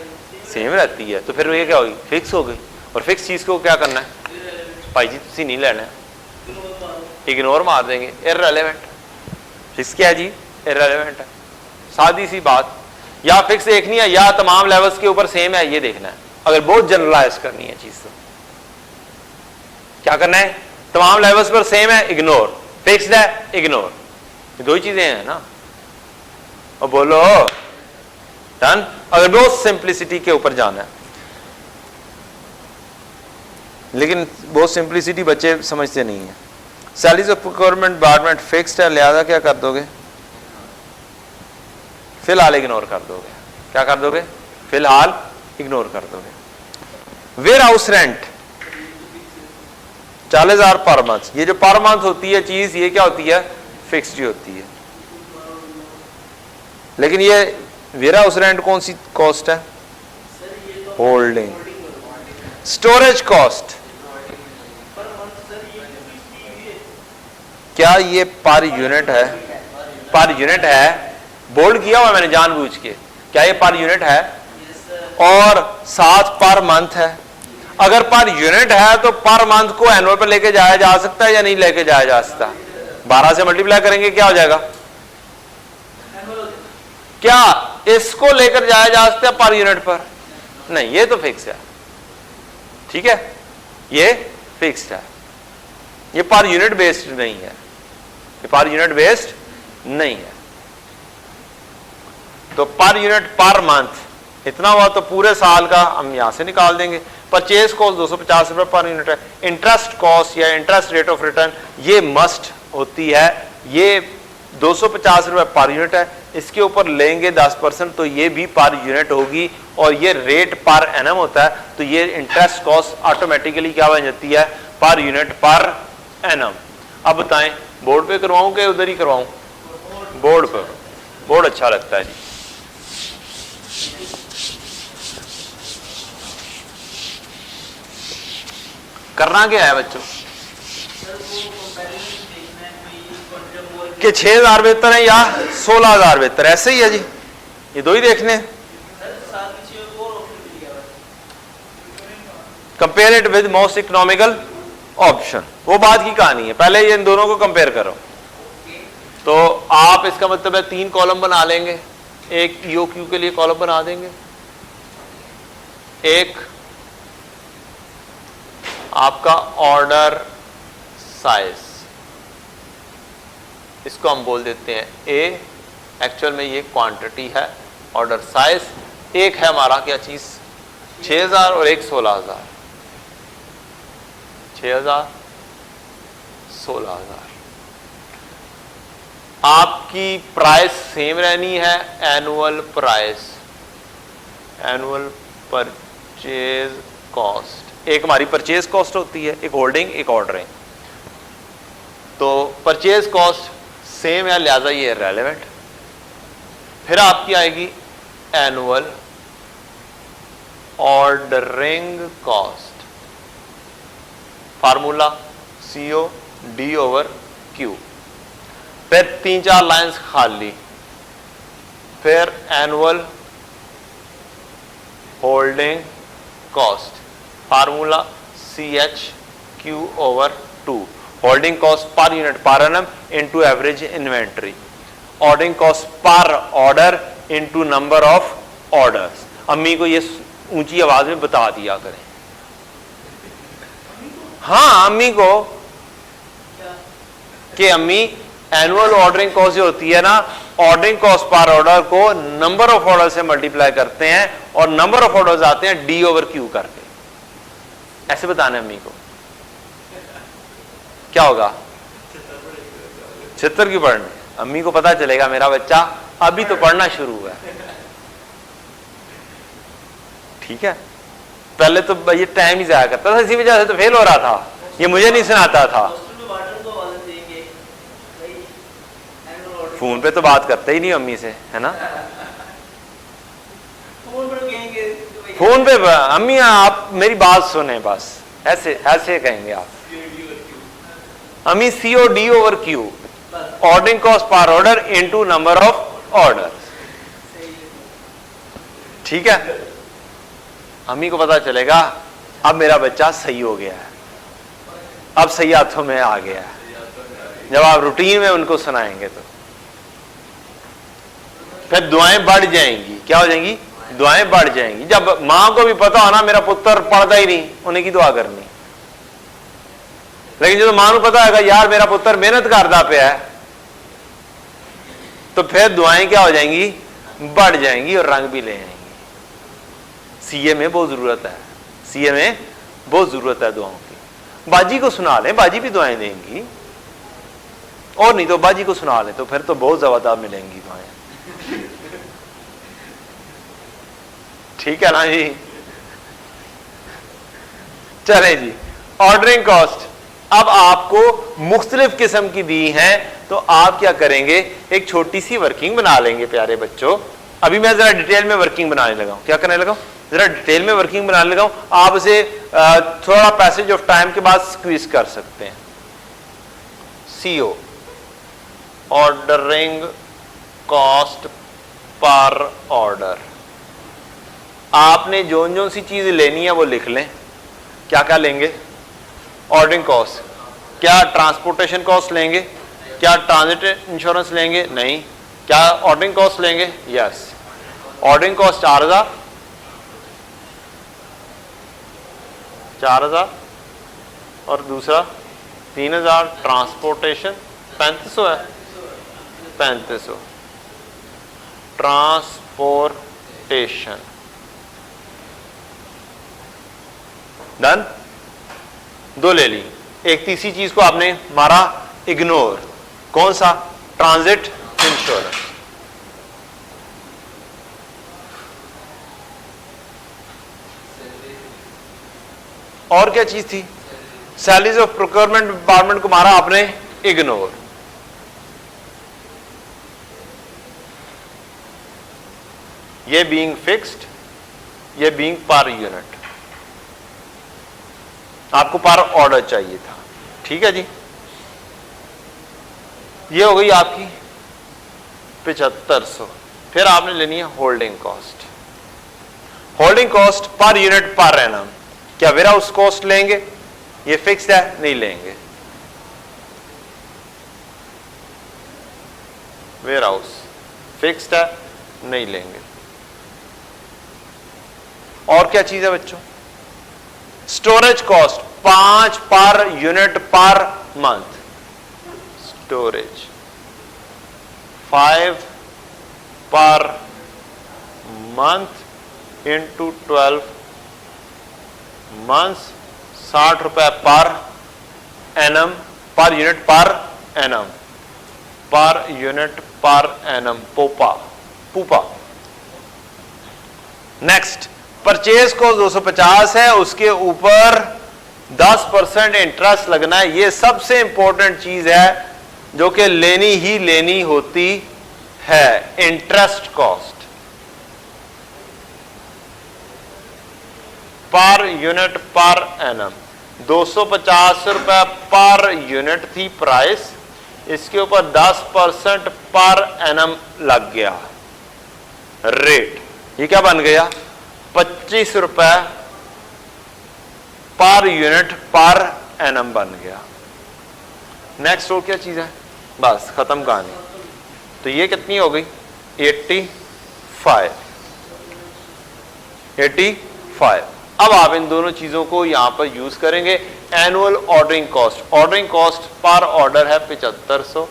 सेम रहती है। तो फिर ये क्या होगी? फिक्स हो गई। और फिक्स चीज को क्या करना है? भाई जी तुम नहीं लेना है, इग्नोर मार देंगे, इररेलेवेंट। फिक्स क्या है जी? इररेलेवेंट है। सादी सी बात। या फिक्स देखनी है या तमाम लेवल्स के ऊपर सेम है, ये देखना है। अगर बहुत जनरलाइज करनी है चीज तो क्या करना है? तमाम लेवल्स पर सेम है, इग्नोर। फिक्स्ड है, इग्नोर। ये दो ही चीजें हैं ना। और बोलो डन। अगर बहुत सिंप्लिसिटी के ऊपर जाना है, लेकिन बहुत सिंप्लिसिटी बच्चे समझते नहीं है। Salaries of procurement department fixed है, लिहाजा क्या कर दोगे? फिलहाल इग्नोर कर दोगे। क्या कर दोगे? फिलहाल इग्नोर कर दोगे। Ware house rent 40,000 per month. ये जो पर मंथ होती है चीज, ये क्या होती है? फिक्स्ड होती है। लेकिन ये वेयर हाउस रेंट कौन सी कॉस्ट है? होल्डिंग। स्टोरेज कॉस्ट क्या ये पर यूनिट है? पर यूनिट है, बोल्ड किया हुआ मैंने जानबूझ के। क्या ये पर यूनिट है? और साथ पर मंथ है। अगर पर यूनिट है तो पर मंथ को एनुअल पर लेके जाया जा सकता है या नहीं लेके जाया जा सकता? 12 से मल्टीप्लाई करेंगे क्या हो जाएगा? क्या इसको लेकर जाया जा सकता है पर यूनिट पर? नहीं, ये तो फिक्स है। ठीक है, ये फिक्स्ड है, ये पर यूनिट बेस्ड नहीं है, ये पर यूनिट बेस्ड नहीं है। तो पर यूनिट पर मंथ इतना हुआ तो पूरे साल का हम यहां से निकाल देंगे। परचेज कॉस्ट 250 रुपए पर यूनिट है। इंटरेस्ट कॉस्ट या इंटरेस्ट रेट ऑफ रिटर्न ये मस्ट होती है, ये 250 रुपए पर यूनिट है। इसके ऊपर लेंगे 10% तो ये भी पर यूनिट होगी, और ये रेट पर एनम होता है तो ये इंटरेस्ट कॉस्ट ऑटोमेटिकली क्या बन जाती है? पर यूनिट पर एनम। अब बताएं बोर्ड पे करवाऊं कि उधर ही करवाऊं? बोर्ड पर, बोर्ड अच्छा लगता है जी। करना क्या है बच्चों कि 6,000 बेहतर है या 16,000 बेहतर? ऐसे ही है जी, ये दो ही देखने हैं। Compare it with most economical option, वो बात की कहानी है। पहले ये इन दोनों को कंपेयर करो। तो आप इसका मतलब है 3 कॉलम बना लेंगे, एक ईओक्यू के लिए कॉलम बना देंगे, एक आपका ऑर्डर साइज, इसको हम बोल देते हैं ए, एक्चुअल में ये क्वांटिटी है। ऑर्डर साइज एक है हमारा क्या चीज? 6,000 और एक 16,000। 6,000 16,000। आपकी प्राइस सेम रहनी है, annual price, annual purchase cost. एक हमारी परचेज कॉस्ट होती है, एक होल्डिंग, एक ऑर्डरिंग। तो परचेज कॉस्ट सेम है, लिहाजा ये रेलेवेंट। फिर आपकी आएगी annual ordering cost, formula CO/D/Q। फिर 3-4 लाइंस खाली, फिर annual holding cost, formula CH/Q/2। Holding cost per unit per annum into average inventory. Ordering cost पर order into number of orders. अम्मी को ये ऊंची आवाज में बता दिया करें। हाँ, अम्मी को कि अम्मी एनुअल ऑर्डरिंग कॉस्ट जो होती है ना, ऑर्डरिंग कॉस्ट पर ऑर्डर को नंबर ऑफ ऑर्डर से मल्टीप्लाई करते हैं और नंबर ऑफ ऑर्डर्स आते हैं डी ओवर क्यू करके। ऐसे बताना अम्मी को, क्या होगा? 76 की पढ़ने। अम्मी को पता चलेगा मेरा बच्चा अभी तो पढ़ना शुरू हुआ है। ठीक है, पहले तो ये टाइम ही जाया करता था, इसी वजह से तो फेल हो रहा था, ये मुझे नहीं सुनाता था। फोन पे तो बात करते ही नहीं अम्मी से, है ना? फोन पे अम्मी आप मेरी बात सुने बस, ऐसे ऐसे कहेंगे आप। अम्मी CO D over Q, ordering cost पर order into number of order. ठीक है, अम्मी को पता चलेगा अब मेरा बच्चा सही हो गया है, अब सही हाथों में आ गया है। जब आप रूटीन में उनको सुनाएंगे तो फिर दुआएं बढ़ जाएंगी। क्या हो जाएंगी? दुआएं बढ़ जाएंगी। जब मां को भी पता हो ना मेरा पुत्र पढ़ता ही नहीं, उन्हें की दुआ करनी। लेकिन जो मां को पता है यार मेरा पुत्र मेहनत करता पे है, तो फिर दुआएं क्या हो जाएंगी? बढ़ जाएंगी और रंग भी ले आएंगी। सीए में बहुत जरूरत है, सीए में बहुत जरूरत है दुआओं की। बाजी को सुना लें, बाजी भी दुआएं देंगी, और नहीं तो बाजी को सुना लें तो फिर तो बहुत ज्यादा मिलेंगी दुआएं। ठीक है ना जी? चले जी, ऑर्डरिंग कॉस्ट अब आपको मुख्तलिफ किस्म की दी है, तो आप क्या करेंगे? एक छोटी सी वर्किंग बना लेंगे प्यारे बच्चों। अभी मैं जरा डिटेल में वर्किंग बनाने लगा हूं। क्या करने लगा हूं? जरा डिटेल में वर्किंग बनाने लगा हूं। आप इसे थोड़ा पैसेज ऑफ टाइम के बाद स्क्वीज कर सकते हैं। CO, ऑर्डरिंग कॉस्ट पर ऑर्डर। आपने जो जो सी चीज लेनी है वो लिख लें। क्या क्या लेंगे? Ordering cost. क्या ट्रांसपोर्टेशन कॉस्ट लेंगे? क्या ट्रांजिट इंश्योरेंस लेंगे? नहीं। क्या ऑर्डरिंग कॉस्ट लेंगे? यस। ऑर्डरिंग कॉस्ट 4,000 और दूसरा 3,000। ट्रांसपोर्टेशन 3500 है, 3500 ट्रांसपोर्टेशन। डन। 2 ले ली। एक तीसरी चीज को आपने मारा इग्नोर। कौन सा? Transit insurance. और क्या चीज थी? सैलरीज ऑफ प्रोक्योरमेंट डिपार्टमेंट को मारा आपने इग्नोर। ये बीइंग फिक्स्ड, ये बीइंग पर यूनिट। आपको पर ऑर्डर चाहिए था। ठीक है जी, ये हो गई आपकी 7500। फिर आपने लेनी है holding cost. Holding cost per unit per annum. क्या वेयर हाउस कॉस्ट लेंगे? ये फिक्स्ड है, नहीं लेंगे। वेयर हाउस फिक्स्ड है, नहीं लेंगे। और क्या चीज है बच्चों? स्टोरेज कॉस्ट 5 पर unit per month. Storage 5 per month into 12 months, 60 रुपए पर एनम। पर यूनिट पर एनम, पर यूनिट पर एनम। पोपा पूपा। नेक्स्ट, परचेज कॉस्ट 250 है, उसके ऊपर 10% इंटरेस्ट लगना है। ये सबसे इंपॉर्टेंट चीज है जो कि लेनी ही लेनी होती है, interest cost. Per unit per annum 250 रुपए पर यूनिट थी प्राइस, इसके ऊपर 10% पर एनम लग गया रेट। ये क्या बन गया? 25 रुपए पर यूनिट पर एनम बन गया। नेक्स्ट और क्या चीज है? बस खत्म कहानी। तो ये कितनी हो गई 85। अब आप इन दोनों चीजों को यहां पर यूज करेंगे। एनुअल ऑर्डरिंग कॉस्ट पर ऑर्डर है 7500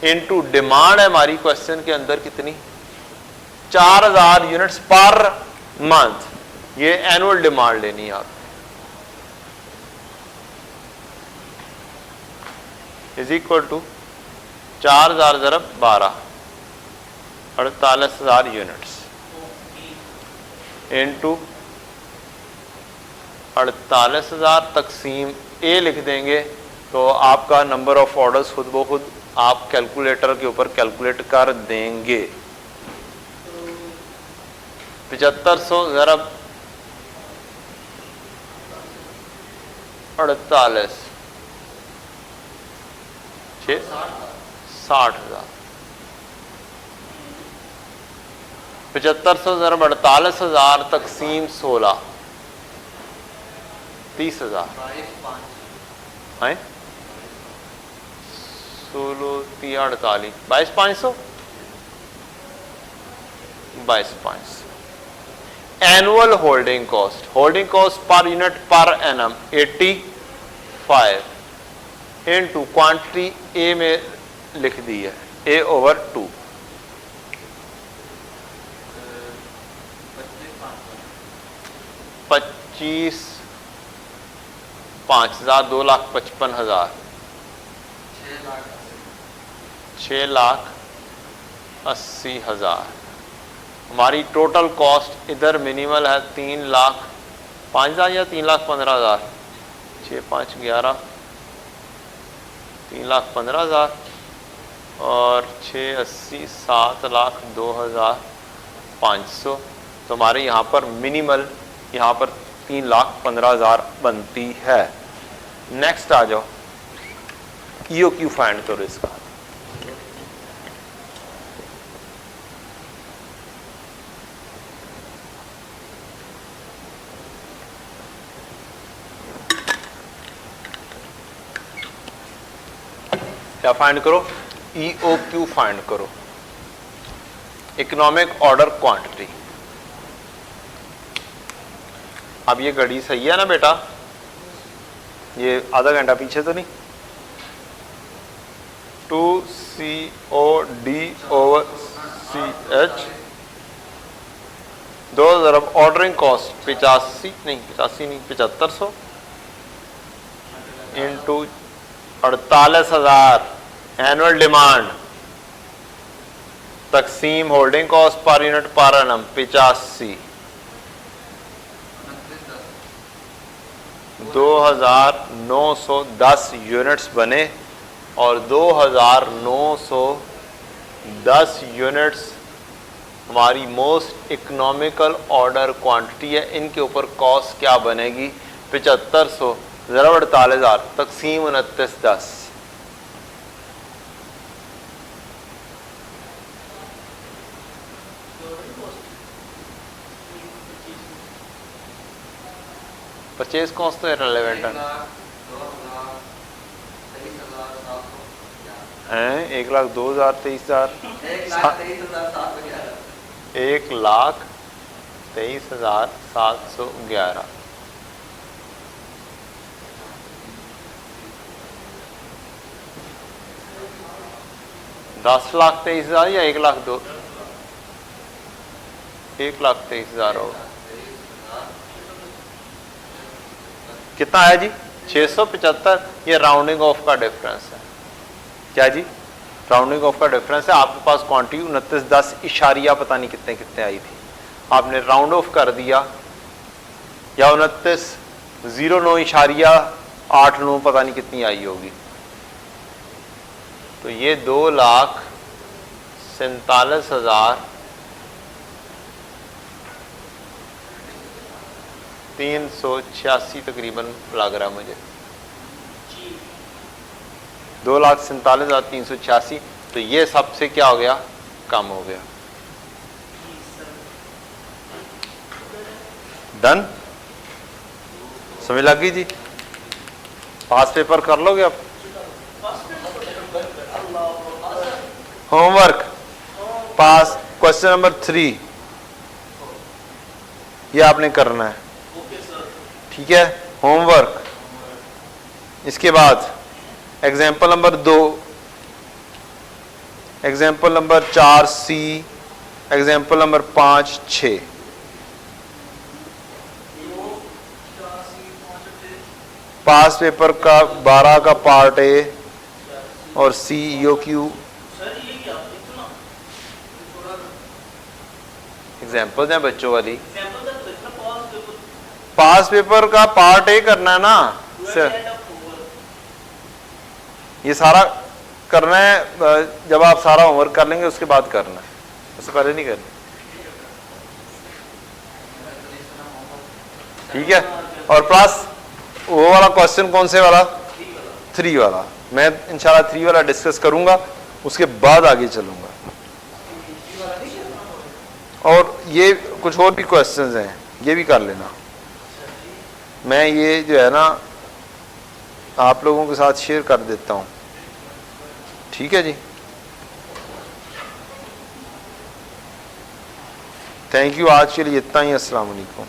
इनटू डिमांड है हमारी क्वेश्चन के अंदर कितनी 4000 यूनिट्स पर मंथ, ये एनुअल डिमांड लेनी है आप। इज इक्वल टू 4000 ज़रब 12 48,000 यूनिट्स इनटू 48,000 तकसीम ए लिख देंगे तो आपका नंबर ऑफ ऑर्डर्स खुद ब खुद आप कैलकुलेटर के ऊपर कैलकुलेट कर देंगे। 7500 ज़रब 48 60,000 7500 ज़रब 48,000 तकसीम 16 30,000 है 16 3 48 22,500 annual holding cost per unit per annum 85 into quantity A में लिख दी है A/2 25 5,000 2,55,000 6,80,000 हमारी टोटल कॉस्ट इधर मिनिमल है 3,05,000 या 3,15,000 6 5 11 3,15,000 और 6,80 7,02,500 तो हमारे यहाँ पर मिनिमल यहाँ पर 3,15,000 बनती है। नेक्स्ट आ जाओ EOQ फाइंड करो इसका। क्या फाइंड करो EOQ फाइंड करो इकोनॉमिक ऑर्डर क्वांटिटी। अब ये घड़ी सही है ना बेटा, ये आधा घंटा पीछे तो नहीं। 2COD/CH 2 ज़रब ordering cost 7500 into 48,000 annual demand तकसीम holding cost per unit per annum 85 2,910 units बने और 2,910 यूनिट्स हमारी मोस्ट इकोनॉमिकल ऑर्डर क्वांटिटी है। इनके ऊपर कॉस्ट क्या बनेगी 7500 ज़रब 48,000 तकसीम 2910 परचेज कॉस्ट तो इररिलेवेंट है। 1,02,000 1,23,711 10,23,000 या 1,23,000 होगा। कितना है जी 675। ये राउंडिंग ऑफ का डिफरेंस है। क्या जी राउंडिंग ऑफ का डिफरेंस है। आपके पास क्वांटिटी 2910 इशारिया पता नहीं कितने कितने आई थी, आपने राउंड ऑफ कर दिया या 2909.89 पता नहीं कितनी आई होगी। तो ये 2,47,386 तकरीबन लग रहा है मुझे। 2,47,386 तो ये सबसे क्या हो गया कम हो गया। डन समझ लगी जी। पास पेपर कर लोगे आप। होमवर्क पास क्वेश्चन नंबर 3 ये आपने करना है, ओके सर। ठीक है। होमवर्क, इसके बाद example number 2, example number 4C, example number 5, 6। पास पेपर का 12 का पार्ट ए और सी EOQ सर ये क्या इतना थोड़ा एग्जाम्पल हैं बच्चों वाली। एग्जांपल तक इतना पॉज देखो पास पेपर का पार्ट ए करना है ना सर, एंड ऑफ होमवर्क। ये सारा करना है। जब आप सारा होमवर्क कर लेंगे उसके बाद करना है, उससे पहले नहीं करना, ठीक है। और प्लस वो वाला क्वेश्चन कौन से वाला, 3 वाला, मैं इंशाल्लाह 3 वाला डिस्कस करूंगा, उसके बाद आगे चलूंगा। और ये कुछ और भी क्वेश्चंस हैं, ये भी कर लेना। मैं ये जो है ना आप लोगों के साथ शेयर कर देता हूँ, ठीक है जी। थैंक यू, आज के लिए इतना ही। अस्सलाम वालेकुम।